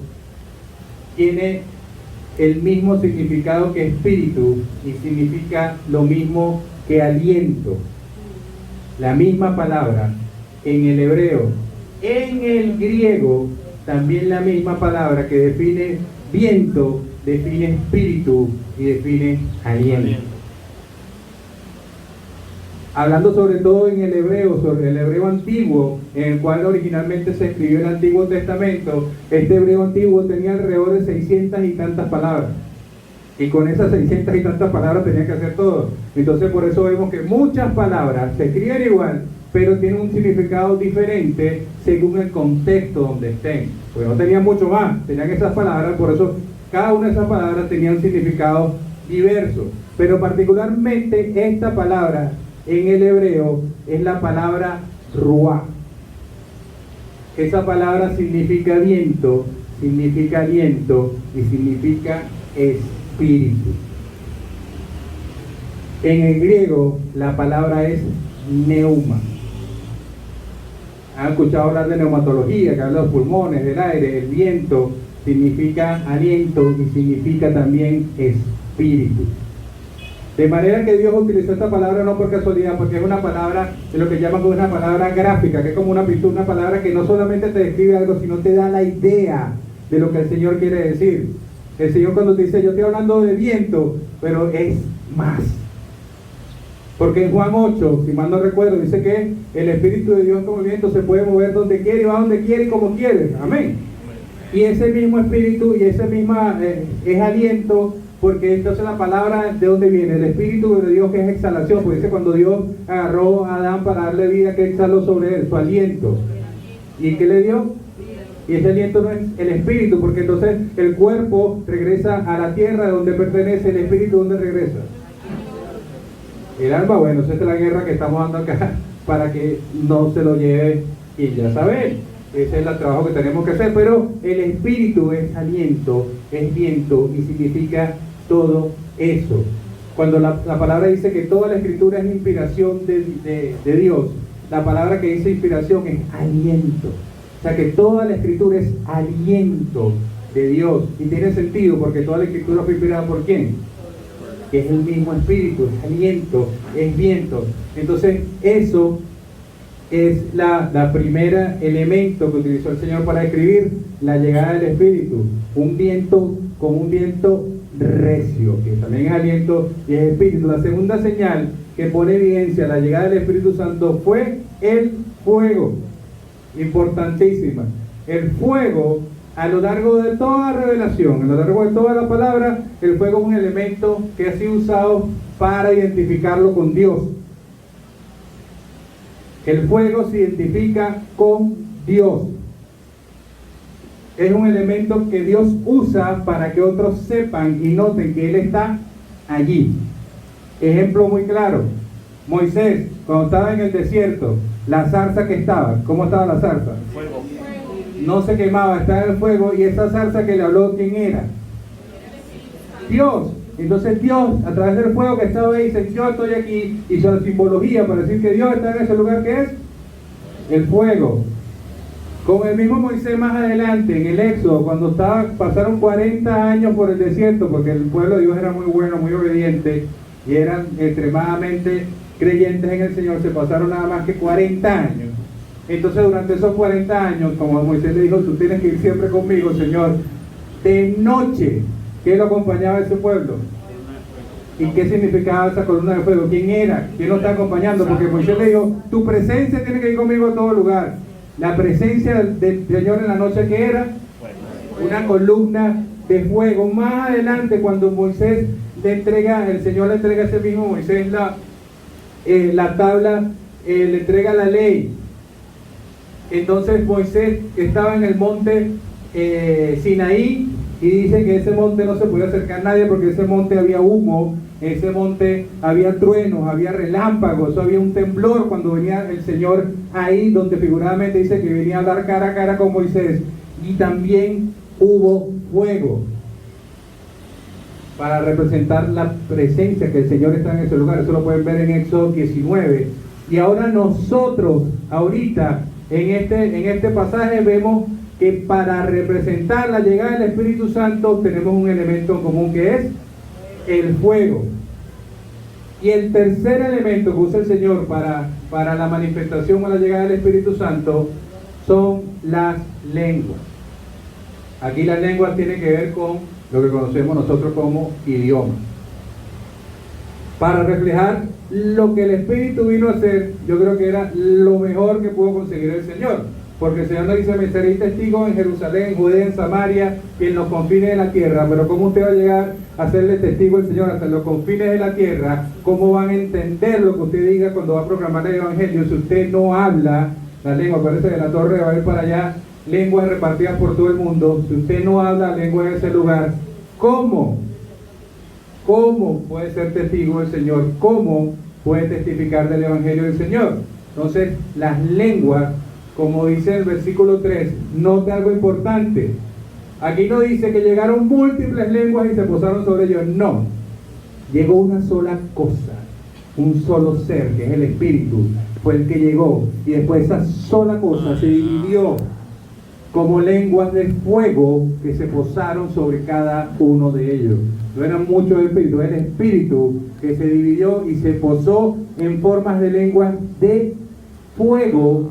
tiene el mismo significado que espíritu y significa lo mismo que aliento. La misma palabra en el hebreo. En el griego también la misma palabra que define viento, define espíritu y define aliento. Hablando sobre todo en el hebreo, sobre el hebreo antiguo, en el cual originalmente se escribió el Antiguo Testamento, este hebreo antiguo tenía alrededor de 600 y tantas palabras. Y con esas 600 y tantas palabras tenía que hacer todo. Entonces por eso vemos que muchas palabras se escriben igual, pero tienen un significado diferente según el contexto donde estén. Porque no tenían mucho más, tenían esas palabras, por eso cada una de esas palabras tenía un significado diverso. Pero particularmente esta palabra en el hebreo es la palabra ruá. Esa palabra significa viento, significa aliento y significa espíritu. En el griego la palabra es neuma. ¿Han escuchado hablar de neumatología, que habla de los pulmones, del aire? El viento significa aliento y significa también espíritu. De manera que Dios utilizó esta palabra no por casualidad, porque es una palabra de lo que llaman una palabra gráfica, que es como una pintura, una palabra que no solamente te describe algo, sino te da la idea de lo que el Señor quiere decir. El Señor cuando te dice, yo estoy hablando de viento, pero es más. Porque en Juan 8, si mal no recuerdo, dice que el Espíritu de Dios como viento se puede mover donde quiere y va donde quiere y como quiere. Amén. Y ese mismo Espíritu y ese mismo es aliento. Porque entonces la palabra, ¿de dónde viene? El Espíritu de Dios, que es exhalación. Pues dice cuando Dios agarró a Adán para darle vida, que exhaló sobre él, su aliento. ¿Y qué le dio? y ese aliento no es el espíritu, porque entonces el cuerpo regresa a la tierra donde pertenece, el espíritu ¿dónde regresa? El alma. Bueno, esa es la guerra que estamos dando acá para que no se lo lleve, y ya saben, ese es el trabajo que tenemos que hacer. Pero el espíritu es aliento, es viento y significa todo eso. Cuando la palabra dice que toda la escritura es inspiración de Dios, la palabra que dice inspiración es aliento. O sea que toda la escritura es aliento de Dios, y tiene sentido porque toda la escritura fue inspirada ¿por quién? Que es el mismo espíritu, es aliento, es viento. Entonces eso es la primera elemento que utilizó el Señor para describir la llegada del Espíritu. Un viento como un viento recio, que también es aliento y es espíritu. La segunda señal que pone evidencia la llegada del Espíritu Santo fue el fuego. Importantísima. El fuego, a lo largo de toda revelación, a lo largo de toda la palabra, el fuego es un elemento que ha sido usado para identificarlo con Dios. El fuego se identifica con Dios. Es un elemento que Dios usa para que otros sepan y noten que Él está allí. Ejemplo muy claro: Moisés, cuando estaba en el desierto, la zarza que estaba, ¿cómo estaba la zarza? Fuego. No se quemaba, estaba en el fuego. Y esa zarza que le habló, ¿quién era? Dios. Entonces Dios, a través del fuego que estaba ahí, dice: yo estoy aquí, hizo la simbología para decir que Dios está en ese lugar que es el fuego. Con el mismo Moisés más adelante, en el Éxodo, cuando pasaron 40 años por el desierto, porque el pueblo de Dios era muy bueno, muy obediente, y eran extremadamente creyentes en el Señor, se pasaron nada más que 40 años. Entonces durante esos 40 años, como Moisés le dijo: tú tienes que ir siempre conmigo, Señor, de noche. ¿Qué lo acompañaba a ese pueblo? ¿Y qué significaba esa columna de fuego? ¿Quién era? ¿Quién lo está acompañando? Porque Moisés le dijo: tu presencia tiene que ir conmigo a todo lugar. La presencia del Señor en la noche, ¿qué era? Una columna de fuego. Más adelante, cuando Moisés el Señor le entrega a ese mismo Moisés la tabla, le entrega la ley. Entonces Moisés estaba en el monte Sinaí, y dice que ese monte no se podía acercar a nadie porque ese monte había humo, ese monte había truenos, había relámpagos, había un temblor cuando venía el Señor ahí, donde figuradamente dice que venía a hablar cara a cara con Moisés. Y también hubo fuego para representar la presencia que el Señor está en ese lugar. Eso lo pueden ver en Éxodo 19. Y ahora nosotros, ahorita, en este pasaje vemos que para representar la llegada del Espíritu Santo tenemos un elemento en común, que es el fuego. Y el tercer elemento que usa el Señor para la manifestación o la llegada del Espíritu Santo son las lenguas. Aquí las lenguas tienen que ver con lo que conocemos nosotros como idioma. Para reflejar lo que el Espíritu vino a hacer, yo creo que era lo mejor que pudo conseguir el Señor. Porque el Señor nos dice: me seréis testigos en Jerusalén, en Judea, en Samaria y en los confines de la tierra. Pero ¿cómo usted va a llegar a serle testigo al Señor hasta los confines de la tierra? ¿Cómo van a entender lo que usted diga cuando va a proclamar el Evangelio si usted no habla la lengua? Parece que la torre va a ir para allá, lenguas repartidas por todo el mundo. Si usted no habla lengua de ese lugar, ¿cómo puede ser testigo del Señor? ¿Cómo puede testificar del Evangelio del Señor? Entonces, las lenguas, como dice el versículo 3, nota algo importante. Aquí no dice que llegaron múltiples lenguas y se posaron sobre ellos. No, llegó una sola cosa, un solo ser, que es el Espíritu, fue el que llegó. Y después esa sola cosa se dividió como lenguas de fuego que se posaron sobre cada uno de ellos. No eran muchos espíritus, era el Espíritu que se dividió y se posó en formas de lenguas de fuego,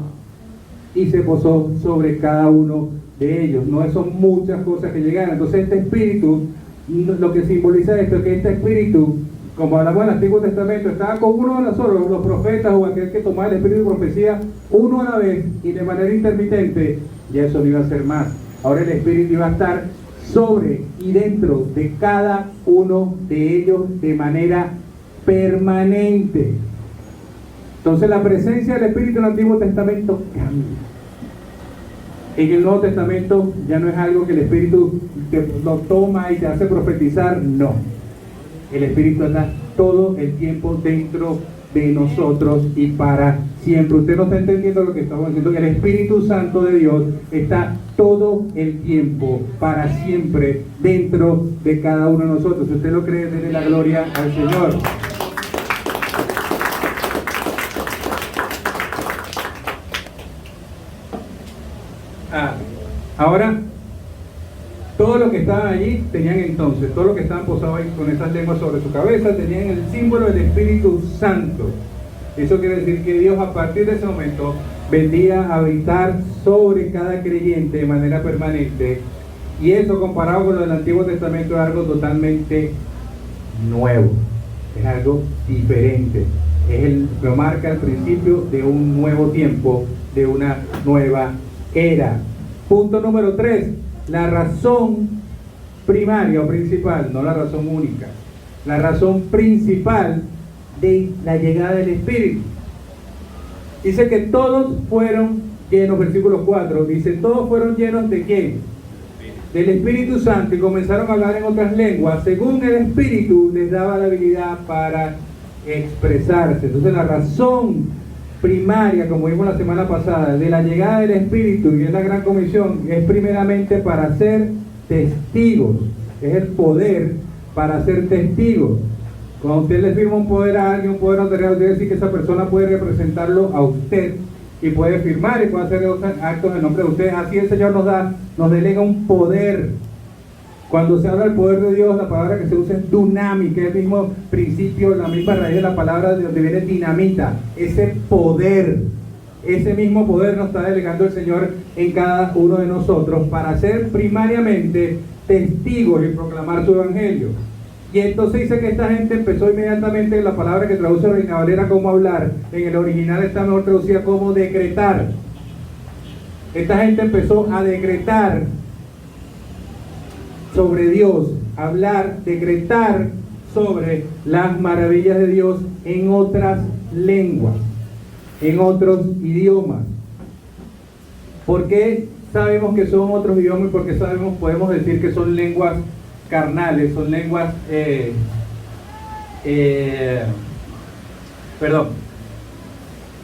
y se posó sobre cada uno de ellos. No son muchas cosas que llegaron. Entonces este Espíritu, lo que simboliza esto es que este Espíritu, como hablamos en el Antiguo Testamento, estaba con uno a la sola, los profetas o aquel que tomaba el Espíritu de profecía uno a la vez y de manera intermitente. Y eso no iba a ser más. Ahora el Espíritu iba a estar sobre y dentro de cada uno de ellos de manera permanente. Entonces la presencia del Espíritu en el Antiguo Testamento cambia. En el Nuevo Testamento ya no es algo que el Espíritu lo toma y te hace profetizar, no. El Espíritu anda todo el tiempo dentro de nosotros y para siempre. Usted no está entendiendo lo que estamos diciendo. El Espíritu Santo de Dios está todo el tiempo, para siempre, dentro de cada uno de nosotros. Si usted lo cree, denle la gloria al Señor. Ahora, todos los que estaban allí tenían entonces, todos los que estaban posados ahí con esas lenguas sobre su cabeza, tenían el símbolo del Espíritu Santo. Eso quiere decir que Dios a partir de ese momento vendría a habitar sobre cada creyente de manera permanente. Y eso comparado con lo del Antiguo Testamento es algo totalmente nuevo, es algo diferente. Lo marca el principio de un nuevo tiempo, de una nueva era. Punto número 3, la razón primaria o principal, no la razón única, la razón principal de la llegada del Espíritu. Dice que todos fueron llenos, versículo 4, dice, todos fueron llenos ¿de quién? Del Espíritu Santo, y comenzaron a hablar en otras lenguas, según el Espíritu les daba la habilidad para expresarse. Entonces la razón primaria, como vimos la semana pasada, de la llegada del Espíritu y en la Gran Comisión es primeramente para ser testigos, es el poder para ser testigos. Cuando usted le firma un poder a alguien, un poder notarial, usted decir que esa persona puede representarlo a usted y puede firmar y puede hacer actos en nombre de usted. Así el Señor nos delega un poder. Cuando se habla del poder de Dios, la palabra que se usa es dunamis, que es el mismo principio, la misma raíz de la palabra de donde viene dinamita. Ese poder, ese mismo poder nos está delegando el Señor en cada uno de nosotros para ser primariamente testigos y proclamar su evangelio. Y entonces dice que esta gente empezó inmediatamente, la palabra que traduce Reina Valera como hablar, en el original está mejor traducida como decretar. Esta gente empezó a decretar sobre Dios, hablar, decretar sobre las maravillas de Dios en otras lenguas, en otros idiomas. ¿Por qué sabemos que son otros idiomas y por qué podemos decir que son lenguas carnales, son lenguas,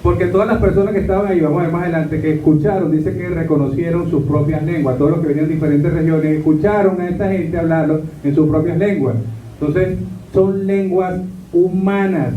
porque todas las personas que estaban ahí, vamos a ver más adelante, que escucharon, dice que reconocieron sus propias lenguas, todos los que venían de diferentes regiones, escucharon a esta gente hablarlo en sus propias lenguas. Entonces, son lenguas humanas,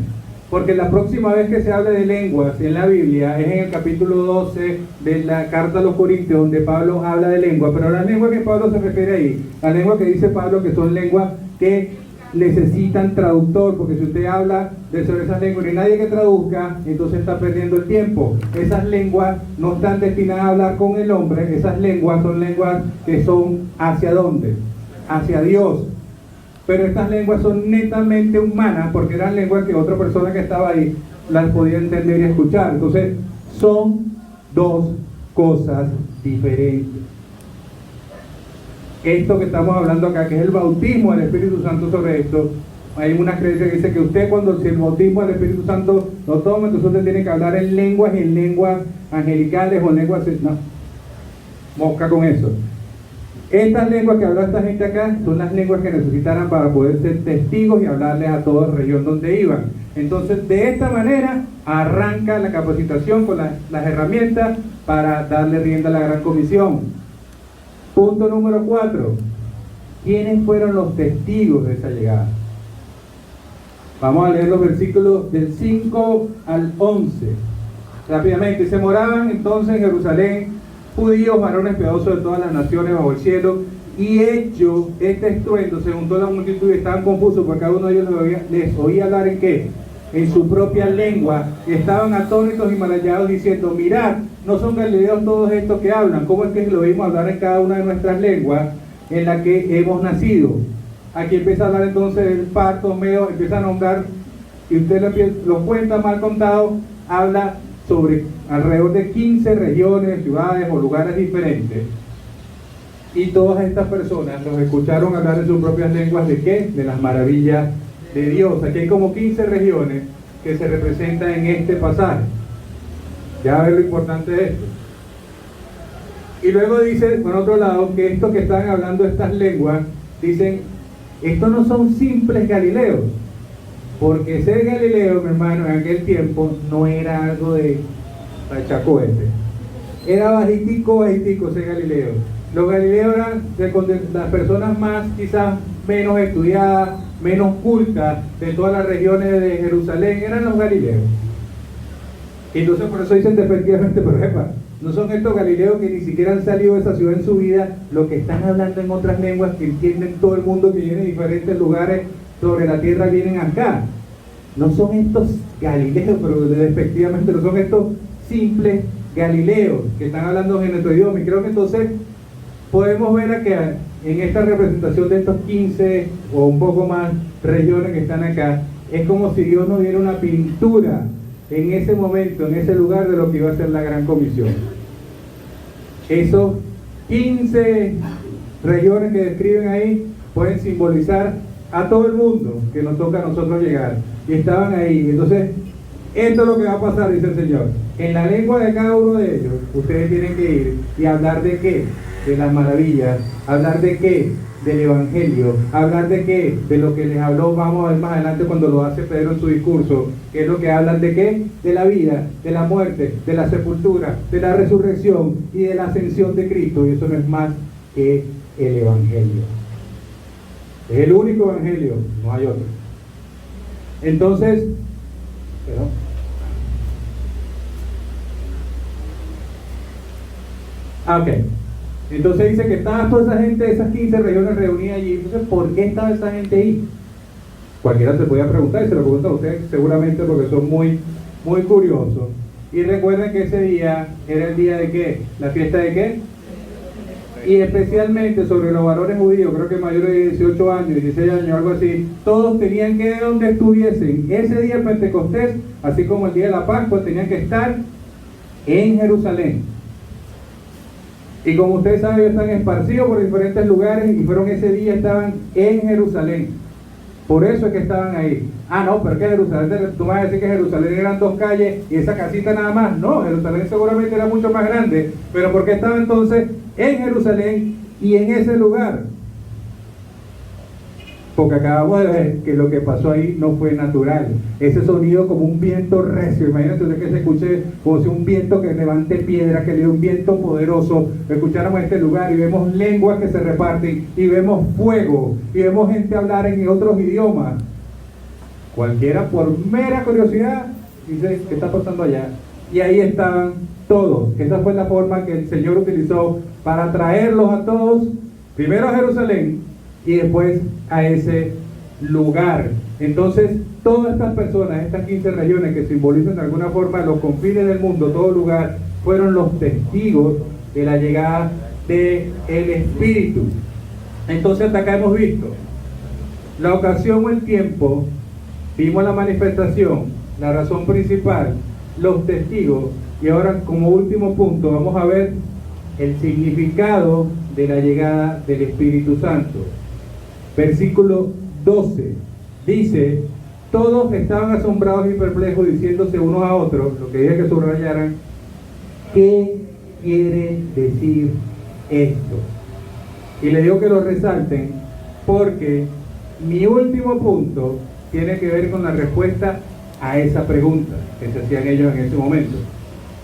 porque la próxima vez que se hable de lenguas en la Biblia es en el capítulo 12 de la carta a los Corintios, donde Pablo habla de lengua, pero la lengua que Pablo se refiere ahí, la lengua que dice Pablo que son lenguas que necesitan traductor, porque si usted habla sobre esas lenguas y no hay nadie que traduzca, entonces está perdiendo el tiempo. Esas lenguas no están destinadas a hablar con el hombre, esas lenguas son lenguas que son ¿hacia dónde? Hacia Dios. Pero estas lenguas son netamente humanas, porque eran lenguas que otra persona que estaba ahí las podía entender y escuchar. Entonces, son dos cosas diferentes. Esto que estamos hablando acá, que es el bautismo del Espíritu Santo sobre esto, hay una creencia que dice que usted si el bautismo del Espíritu Santo lo toma, entonces usted tiene que hablar en lenguas angelicales o en lenguas... No, mosca con eso. Estas lenguas que habla esta gente acá son las lenguas que necesitaran para poder ser testigos y hablarles a toda la región donde iban. Entonces, de esta manera arranca la capacitación con las herramientas para darle rienda a la Gran Comisión. Punto número 4. ¿Quiénes fueron los testigos de esa llegada? Vamos a leer los versículos del 5 al 11. Rápidamente. Se moraban entonces en Jerusalén judíos, varones piadosos de todas las naciones bajo el cielo, y hecho este estruendo, se juntó la multitud y estaban confusos, porque cada uno de ellos les oía hablar en qué, en su propia lengua, y estaban atónitos y maravillados diciendo, mirad, no son galileos todos estos que hablan. ¿Cómo es que lo oímos hablar en cada una de nuestras lenguas en la que hemos nacido? Aquí empieza a hablar entonces el parto, empieza a nombrar, y usted lo cuenta mal contado, habla sobre alrededor de 15 regiones, ciudades o lugares diferentes. Y todas estas personas los escucharon hablar en sus propias lenguas ¿de qué? De las maravillas de Dios. Aquí hay como 15 regiones que se representan en este pasaje. Ya ver lo importante de esto. Y luego dice, por otro lado, que estos que están hablando estas lenguas, dicen, estos no son simples galileos, porque ser galileo, mi hermano, en aquel tiempo no era algo de chacoete, era bajitico ser galileo. Los galileos eran las personas más, quizás menos estudiadas, menos cultas de todas las regiones de Jerusalén, eran los galileos. Y entonces por eso dicen despectivamente, pero no son estos galileos que ni siquiera han salido de esa ciudad en su vida, los que están hablando en otras lenguas que entienden todo el mundo, que viene de diferentes lugares sobre la tierra, vienen acá. No son estos galileos, pero despectivamente no son estos simples galileos que están hablando en nuestro idioma. Y creo que entonces podemos ver acá, en esta representación de estos 15 o un poco más regiones que están acá, es como si Dios nos diera una pintura en ese momento, en ese lugar, de lo que iba a ser la gran comisión. Esos 15 regiones que describen ahí pueden simbolizar a todo el mundo que nos toca a nosotros llegar, y estaban ahí. Entonces, esto es lo que va a pasar, dice el Señor. En la lengua de cada uno de ellos, ustedes tienen que ir y hablar de qué, de las maravillas, hablar de qué, del Evangelio, hablar de qué, de lo que les habló, vamos a ver más adelante cuando lo hace Pedro en su discurso, que es lo que hablan de qué, de la vida, de la muerte, de la sepultura, de la resurrección y de la ascensión de Cristo. Y eso no es más que el Evangelio. Es el único Evangelio, no hay otro. Entonces, ok. Entonces dice que estaba toda esa gente, esas 15 regiones reunidas allí. Entonces, ¿por qué estaba esa gente ahí? Cualquiera se podía preguntar, y se lo preguntan a ustedes seguramente porque son muy curiosos. Y recuerden que ese día era el día de ¿qué? ¿La fiesta de qué? Y especialmente sobre los varones judíos, creo que mayores de 18 años, 16 años, algo así, todos tenían que, de donde estuviesen ese día de Pentecostés, así como el día de la Pascua, tenían que estar en Jerusalén. Y como ustedes saben, ellos están esparcidos por diferentes lugares y fueron ese día, estaban en Jerusalén. Por eso es que estaban ahí. Ah, no, pero que Jerusalén, tú vas a decir que Jerusalén eran 2 calles y esa casita nada más. No, Jerusalén seguramente era mucho más grande. Pero ¿por qué estaba entonces en Jerusalén y en ese lugar? Porque acabamos de ver que lo que pasó ahí no fue natural. Ese sonido como un viento recio, imagínense usted que se escuche como si un viento que levante piedra, que le dé un viento poderoso. Escucháramos este lugar y vemos lenguas que se reparten, y vemos fuego, y vemos gente hablar en otros idiomas. Cualquiera, por mera curiosidad, dice, ¿qué está pasando allá? Y ahí estaban todos. Esa fue la forma que el Señor utilizó para traerlos a todos, primero a Jerusalén, y después a ese lugar. Entonces, todas estas personas, estas 15 regiones que simbolizan de alguna forma los confines del mundo, todo lugar, fueron los testigos de la llegada del Espíritu. Entonces, hasta acá hemos visto la ocasión o el tiempo, vimos la manifestación, la razón principal, los testigos, y ahora como último punto vamos a ver el significado de la llegada del Espíritu Santo. Versículo 12 dice: todos estaban asombrados y perplejos, diciéndose unos a otros, lo que dije que subrayaran, ¿qué quiere decir esto? Y le digo que lo resalten porque mi último punto tiene que ver con la respuesta a esa pregunta que se hacían ellos en ese momento.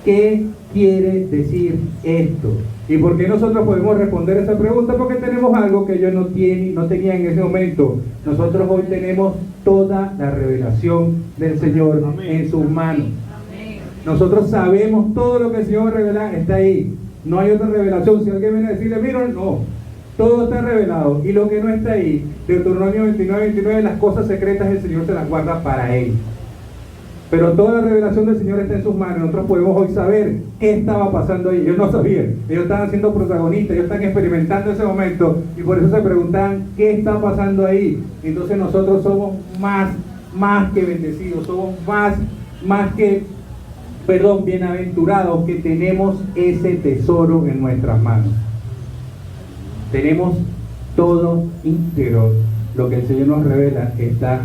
¿Qué quiere decir esto? ¿Y por qué nosotros podemos responder esa pregunta? Porque tenemos algo que ellos no tenían en ese momento. Nosotros hoy tenemos toda la revelación del Señor en sus manos. Nosotros sabemos todo lo que el Señor revela, está ahí. No hay otra revelación. Si alguien viene a decirle, mira, no, todo está revelado. Y lo que no está ahí, Deuteronomio 29, las cosas secretas del Señor se las guarda para Él. Pero toda la revelación del Señor está en sus manos. Nosotros podemos hoy saber qué estaba pasando ahí. Ellos no sabían, ellos estaban siendo protagonistas, ellos están experimentando ese momento, y por eso se preguntaban qué está pasando ahí. Entonces nosotros somos más que bendecidos, somos más que bienaventurados, que tenemos ese tesoro en nuestras manos. Tenemos todo íntegro. Lo que el Señor nos revela está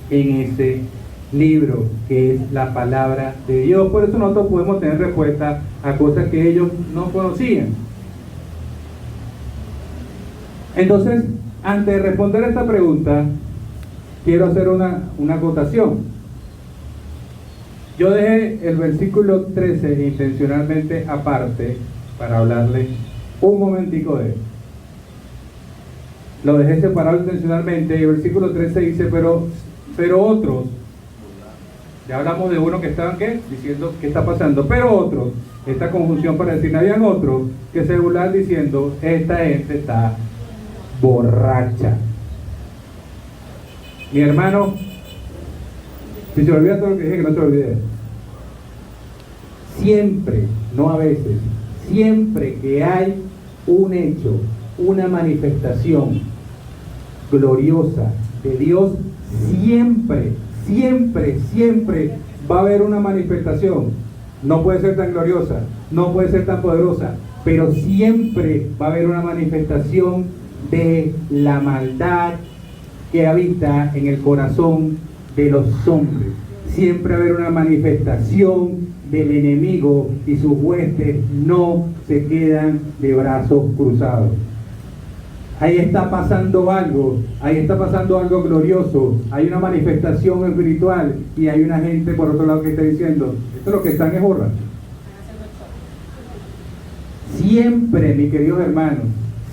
en ese libro, que es la palabra de Dios. Por eso nosotros podemos tener respuesta a cosas que ellos no conocían. Entonces, antes de responder esta pregunta, quiero hacer una acotación. Yo dejé el versículo 13 intencionalmente aparte para hablarle un momentico de él. Lo dejé separado intencionalmente y el versículo 13 dice, pero otros, ya hablamos de uno que estaban, ¿qué? Diciendo qué está pasando, pero otros, esta conjunción para decir, habían otros que se burlaban diciendo, esta gente está borracha. Mi hermano, si se olvida todo lo que dije, que no se olvide. Siempre, no a veces, siempre que hay un hecho, una manifestación gloriosa de Dios, siempre va a haber una manifestación. No puede ser tan gloriosa, no puede ser tan poderosa, pero siempre va a haber una manifestación de la maldad que habita en el corazón de los hombres. Siempre va a haber una manifestación del enemigo y sus huestes no se quedan de brazos cruzados. Ahí está pasando algo glorioso, hay una manifestación espiritual y hay una gente por otro lado que está diciendo, esto es lo que están es borrachos. Siempre, mis queridos hermanos,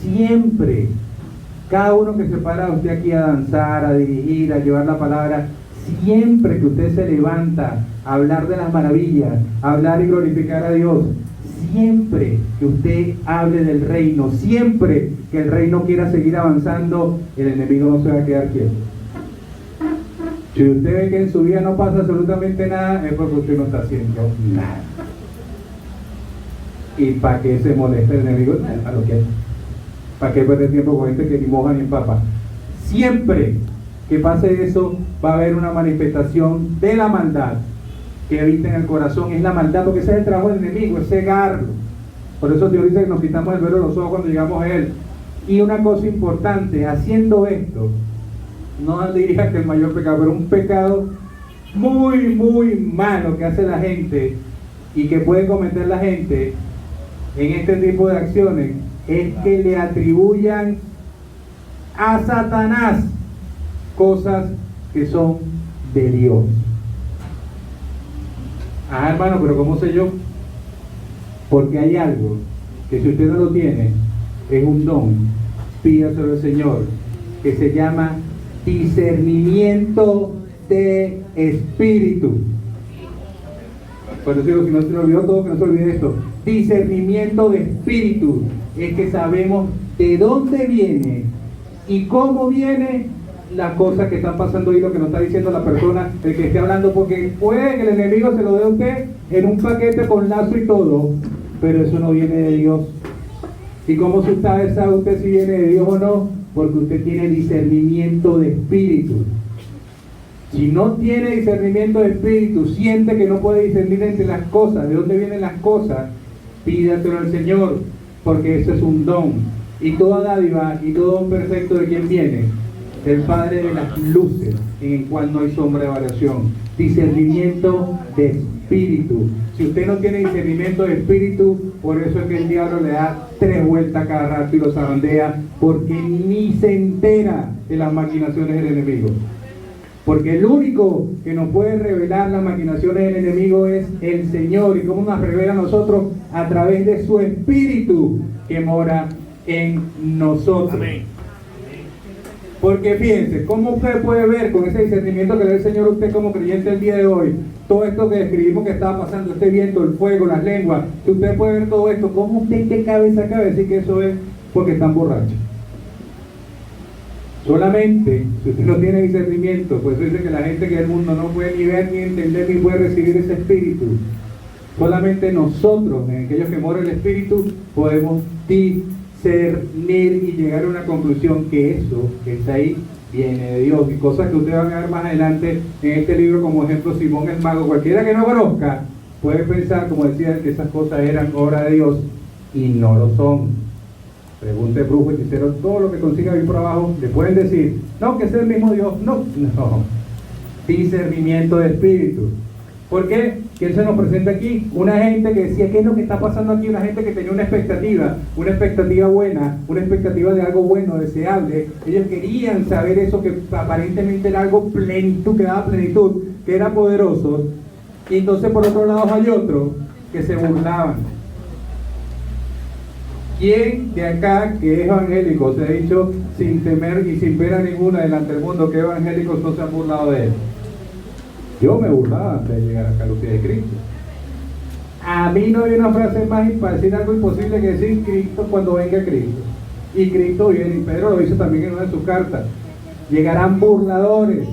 siempre, cada uno que se para usted aquí a danzar, a dirigir, a llevar la palabra, siempre que usted se levanta a hablar de las maravillas, a hablar y glorificar a Dios, siempre que usted hable del reino, siempre que el reino quiera seguir avanzando, el enemigo no se va a quedar quieto. Si usted ve que en su vida no pasa absolutamente nada, es porque usted no está haciendo nada. ¿Y para qué se molesta el enemigo? ¿Para qué perder tiempo con gente que ni moja ni empapa? Siempre que pase eso, va a haber una manifestación de la maldad que habita en el corazón. Es la maldad, porque ese es el trabajo del enemigo, es cegarlo. Por eso Dios dice que nos quitamos el velo de los ojos cuando llegamos a Él. Y una cosa importante, haciendo esto, no diría que el mayor pecado, pero un pecado muy malo que hace la gente y que puede cometer la gente en este tipo de acciones, es que le atribuyan a Satanás cosas que son de Dios. Ah, hermano, pero ¿cómo sé yo? Porque hay algo que si usted no lo tiene, es un don, pídaselo al Señor, que se llama discernimiento de espíritu. Por eso digo, si no se lo olvidó todo, que no se olvide esto. Discernimiento de espíritu es que sabemos de dónde viene y cómo viene las cosas que están pasando y lo que nos está diciendo la persona, el que esté hablando, porque puede que el enemigo se lo dé a usted en un paquete con lazo y todo, pero eso no viene de Dios. ¿Y cómo sabe usted si viene de Dios o no? Porque usted tiene discernimiento de espíritu. Si no tiene discernimiento de espíritu, siente que no puede discernir entre las cosas, de dónde vienen las cosas, pídaselo al Señor, porque eso es un don. Y toda dádiva y todo don perfecto, ¿de quién viene? El Padre de las luces, en el cual no hay sombra de variación. Discernimiento de espíritu. Si usted no tiene discernimiento de espíritu, por eso es que el diablo le da 3 vueltas cada rato y lo zarandea, porque ni se entera de las maquinaciones del enemigo. Porque el único que nos puede revelar las maquinaciones del enemigo es el Señor. ¿Y cómo nos revela a nosotros? A través de su espíritu que mora en nosotros. Amén. Porque fíjense, ¿cómo usted puede ver con ese discernimiento que le da el Señor a usted como creyente el día de hoy? Todo esto que describimos que estaba pasando, este viento, el fuego, las lenguas, si usted puede ver todo esto, ¿cómo usted qué cabeza cabe decir que eso es porque están borrachos? Solamente, si usted no tiene discernimiento, pues dice que la gente que el mundo no puede ni ver, ni entender, ni puede recibir ese espíritu. Solamente nosotros, en aquellos que mora el espíritu, podemos discernir y llegar a una conclusión que eso que está ahí viene de Dios. Y cosas que ustedes van a ver más adelante en este libro, como ejemplo Simón el Mago. Cualquiera que no conozca puede pensar, como decía, que esas cosas eran obra de Dios y no lo son. Pregunte brujo, hechicero, todo lo que consiga ahí por abajo, le pueden decir, no, que es el mismo Dios. No. Discernimiento de espíritu. ¿Por qué? ¿quién se nos presenta aquí? Una gente que decía, ¿qué es lo que está pasando aquí? Una gente que tenía una expectativa buena, una expectativa de algo bueno, deseable. Ellos querían saber eso que aparentemente era algo plenitud, que daba plenitud, que era poderoso. Y entonces por otro lado hay otros que se burlaban. ¿Quién de acá que es evangélico se ha dicho sin temer y sin pena ninguna delante del mundo que evangélicos no se han burlado de él? Yo me burlaba antes de llegar acá a los pies de Cristo. A mí no hay una frase más para decir algo imposible que decir Cristo cuando venga Cristo. Y Cristo viene, y Pedro lo dice también en una de sus cartas. Llegarán burladores.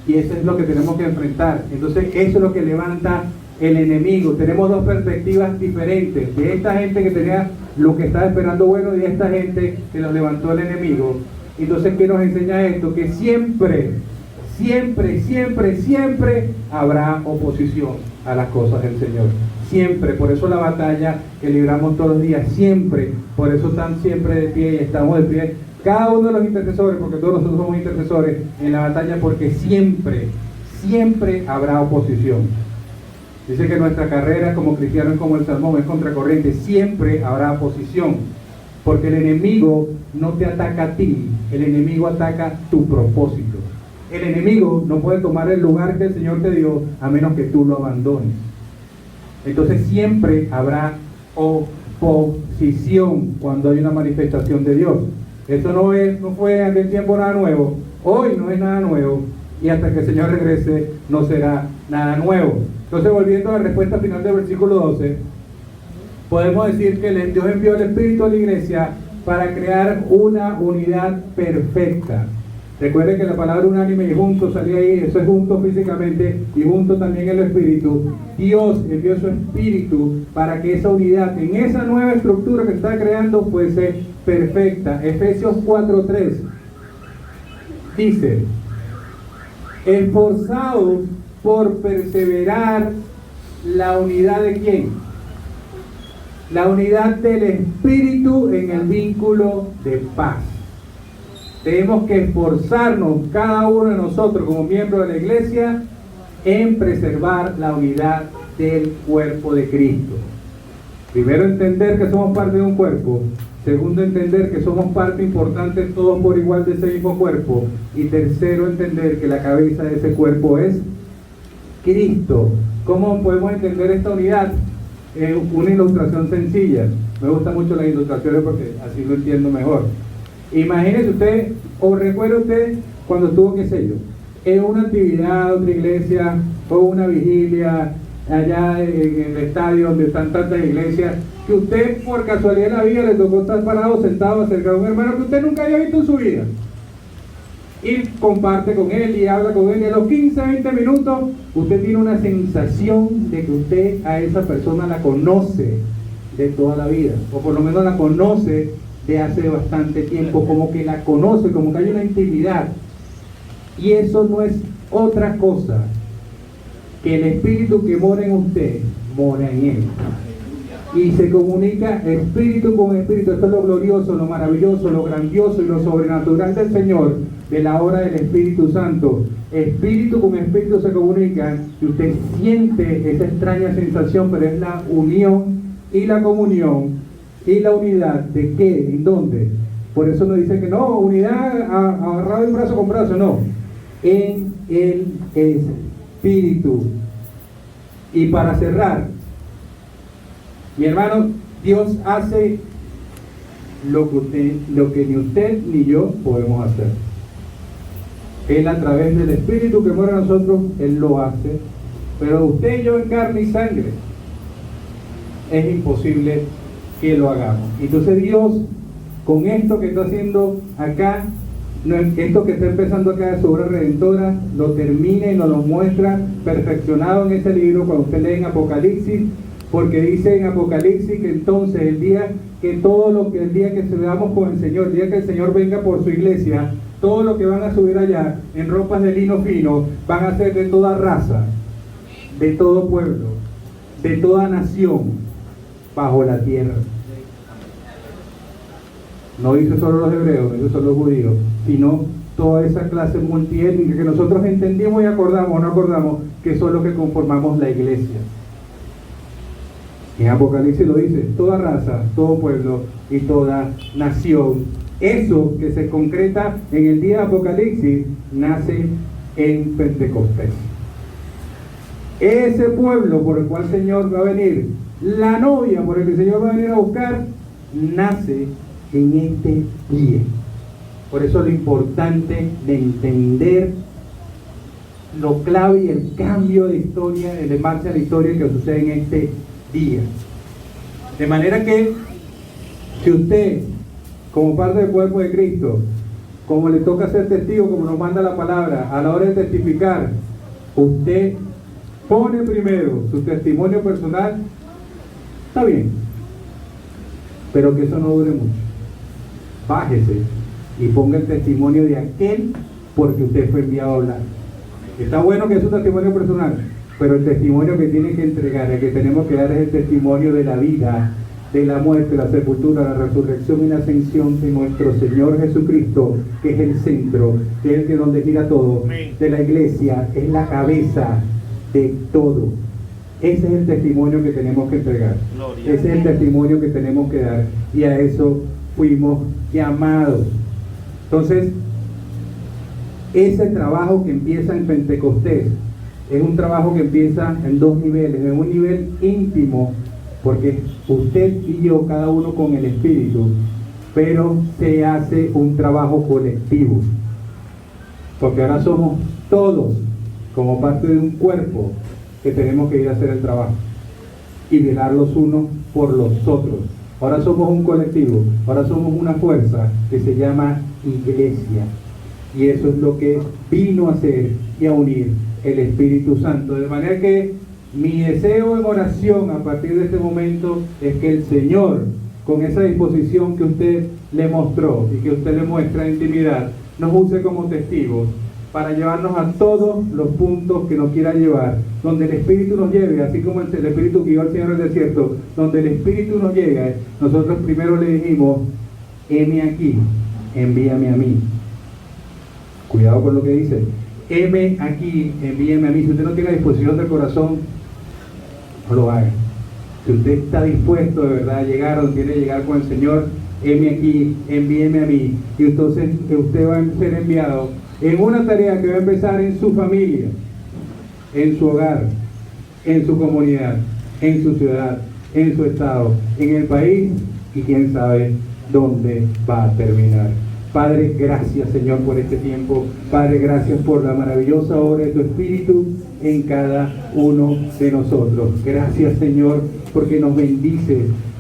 Y eso es lo que tenemos que enfrentar. Entonces eso es lo que levanta el enemigo. Tenemos dos perspectivas diferentes. De esta gente que tenía lo que estaba esperando bueno y de esta gente que los levantó el enemigo. Entonces, ¿qué nos enseña esto? Que siempre habrá oposición a las cosas del Señor. Siempre. Por eso la batalla que libramos todos los días. Siempre. Por eso están siempre de pie y estamos de pie. Cada uno de los intercesores, porque todos nosotros somos intercesores en la batalla, porque siempre habrá oposición. Dice que nuestra carrera como cristianos, como el salmón, es contracorriente. Siempre habrá oposición, porque el enemigo no te ataca a ti, el enemigo ataca tu propósito. El enemigo no puede tomar el lugar que el Señor te dio a menos que tú lo abandones. Entonces siempre habrá oposición cuando hay una manifestación de Dios. Eso no fue en aquel tiempo nada nuevo, hoy no es nada nuevo, y hasta que el Señor regrese no será nada nuevo. Entonces, volviendo a la respuesta final del versículo 12, podemos decir que Dios envió el Espíritu a la iglesia para crear una unidad perfecta. Recuerden que la palabra unánime y junto salía ahí, eso es junto físicamente y junto también el Espíritu. Dios envió su Espíritu para que esa unidad, en esa nueva estructura que está creando, fuese perfecta. Efesios 4:3 dice: esforzados por perseverar la unidad de ¿quién? La unidad del Espíritu en el vínculo de paz. Tenemos que esforzarnos cada uno de nosotros como miembros de la iglesia en preservar la unidad del cuerpo de Cristo. Primero, entender que somos parte de un cuerpo. Segundo, entender que somos parte importante todos por igual de ese mismo cuerpo. Y tercero, entender que la cabeza de ese cuerpo es Cristo. ¿Cómo podemos entender esta unidad? Una ilustración sencilla. Me gustan mucho las ilustraciones porque así lo entiendo mejor. Imagínese usted, o recuerde usted cuando estuvo, qué sé yo, en una actividad, otra iglesia, o una vigilia, allá en el estadio donde están tantas iglesias, que usted por casualidad de la vida le tocó estar parado, sentado, cerca de un hermano que usted nunca había visto en su vida. Y comparte con él y habla con él, y a los 15, 20 minutos, usted tiene una sensación de que usted a esa persona la conoce de toda la vida, o por lo menos la conoce de hace bastante tiempo, como que la conoce, como que hay una intimidad. Y eso no es otra cosa que el Espíritu que mora en usted, mora en él. Y se comunica espíritu con espíritu. Esto es lo glorioso, lo maravilloso, lo grandioso y lo sobrenatural del Señor, de la obra del Espíritu Santo. Espíritu con espíritu se comunican y usted siente esa extraña sensación, pero es la unión y la comunión y la unidad de qué, en dónde. Por eso nos dice que no, unidad agarrado en brazo con brazo, no, en el Espíritu. Y para cerrar, mi hermano, Dios hace lo que ni usted ni yo podemos hacer. Él, a través del Espíritu que mora en nosotros, Él lo hace. Pero usted y yo, en carne y sangre, es imposible que lo hagamos. Entonces Dios, con esto que está haciendo acá, esto que está empezando acá de su obra redentora, lo termina y nos lo muestra perfeccionado en ese libro cuando usted lee en Apocalipsis, porque dice en Apocalipsis que entonces el día que se veamos con el Señor, el día que el Señor venga por su iglesia, todo lo que van a subir allá en ropas de lino fino van a ser de toda raza, de todo pueblo, de toda nación bajo la tierra. No dice solo los hebreos, no dice solo los judíos, sino toda esa clase multiétnica que nosotros entendimos y acordamos o no acordamos que son los que conformamos la iglesia. En Apocalipsis lo dice, toda raza, todo pueblo y toda nación. Eso que se concreta en el día de Apocalipsis nace en Pentecostés. Ese pueblo por el cual el Señor va a venir, la novia por el que el Señor va a venir a buscar, nace en este día. Por eso lo importante de entender lo clave y el cambio de historia, de marcha de la historia que sucede en este día. De manera que si usted, como parte del cuerpo de Cristo, como le toca ser testigo, como nos manda la palabra, a la hora de testificar, usted pone primero su testimonio personal, está bien, pero que eso no dure mucho. Bájese y ponga el testimonio de aquel porque usted fue enviado a hablar. Está bueno que es un testimonio personal, pero el testimonio que tiene que entregar, el que tenemos que dar, es el testimonio de la vida, de la muerte, la sepultura, la resurrección y la ascensión de nuestro Señor Jesucristo, que es el centro, que es el que donde gira todo, de la iglesia, es la cabeza de todo. Ese es el testimonio que tenemos que entregar. Ese es el testimonio que tenemos que dar, y a eso fuimos llamados. Entonces, ese trabajo que empieza en Pentecostés es un trabajo que empieza en dos niveles. En un nivel íntimo, porque usted y yo, cada uno con el Espíritu, pero se hace un trabajo colectivo, porque ahora somos todos como parte de un cuerpo que tenemos que ir a hacer el trabajo y velar los unos por los otros. Ahora somos un colectivo, ahora somos una fuerza que se llama iglesia, y eso es lo que vino a hacer y a unir el Espíritu Santo. De manera que mi deseo en oración a partir de este momento es que el Señor, con esa disposición que usted le mostró y que usted le muestra en intimidad, nos use como testigos para llevarnos a todos los puntos que nos quiera llevar, donde el Espíritu nos lleve, así como el Espíritu guió al Señor en el desierto, donde el Espíritu nos llega. Nosotros primero le dijimos, heme aquí, envíame a mí. Cuidado con lo que dice, heme aquí, envíame a mí. Si usted no tiene disposición del corazón, no lo haga. Si usted está dispuesto de verdad a llegar donde quiere llegar con el Señor, heme aquí, envíeme a mí. Y entonces usted va a ser enviado en una tarea que va a empezar en su familia, en su hogar, en su comunidad, en su ciudad, en su estado, en el país, y quién sabe dónde va a terminar. Padre, gracias, Señor, por este tiempo. Padre, gracias por la maravillosa obra de tu Espíritu en cada uno de nosotros. Gracias, Señor, porque nos bendices,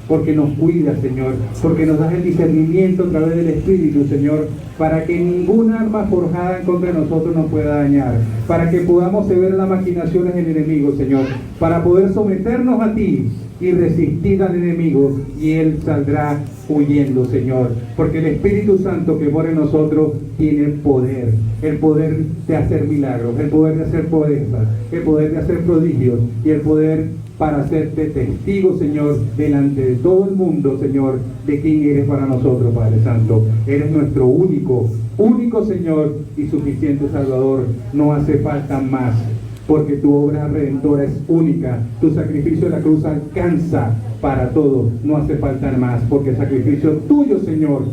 porque nos cuidas, Señor, porque nos das el discernimiento a través del Espíritu, Señor, para que ninguna arma forjada en contra de nosotros nos pueda dañar, para que podamos ver las maquinaciones del enemigo, Señor, para poder someternos a ti y resistir al enemigo, y él saldrá huyendo, Señor, porque el Espíritu Santo que mora en nosotros tiene el poder de hacer milagros, el poder de hacer proezas, el poder de hacer prodigios, y el poder para hacerte testigo, Señor, delante de todo el mundo, Señor, de quién eres para nosotros, Padre Santo. Eres nuestro único, Señor, y suficiente Salvador. No hace falta más, porque tu obra redentora es única. Tu sacrificio en la cruz alcanza para todo. No hace falta más, porque el sacrificio tuyo, Señor,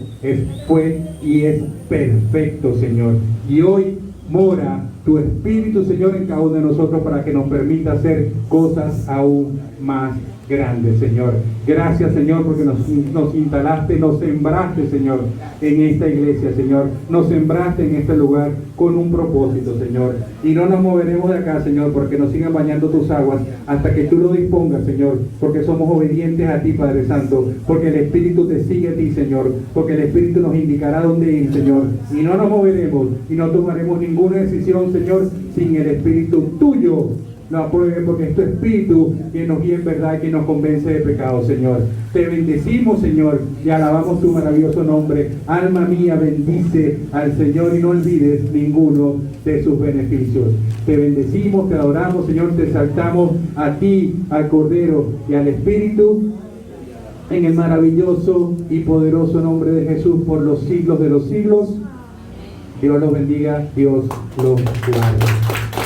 fue y es perfecto, Señor. Y hoy mora tu Espíritu, Señor, en cada uno de nosotros, para que nos permita hacer cosas aún más grandes, Señor. Gracias, Señor, porque nos instalaste, nos sembraste, Señor, en esta iglesia, Señor. Nos sembraste en este lugar con un propósito, Señor. Y no nos moveremos de acá, Señor, porque nos sigan bañando tus aguas hasta que tú lo dispongas, Señor, porque somos obedientes a ti, Padre Santo, porque el Espíritu te sigue a ti, Señor, porque el Espíritu nos indicará dónde ir, Señor. Y no nos moveremos y no tomaremos ninguna decisión, Señor, sin el Espíritu tuyo lo apruebe, porque es tu Espíritu quien nos guía en verdad y quien nos convence de pecado, Señor. Te bendecimos, Señor, y alabamos tu maravilloso nombre. Alma mía, bendice al Señor y no olvides ninguno de sus beneficios. Te bendecimos, te adoramos, Señor, te exaltamos a ti, al Cordero y al Espíritu, en el maravilloso y poderoso nombre de Jesús, por los siglos de los siglos. Dios los bendiga, Dios los guarde.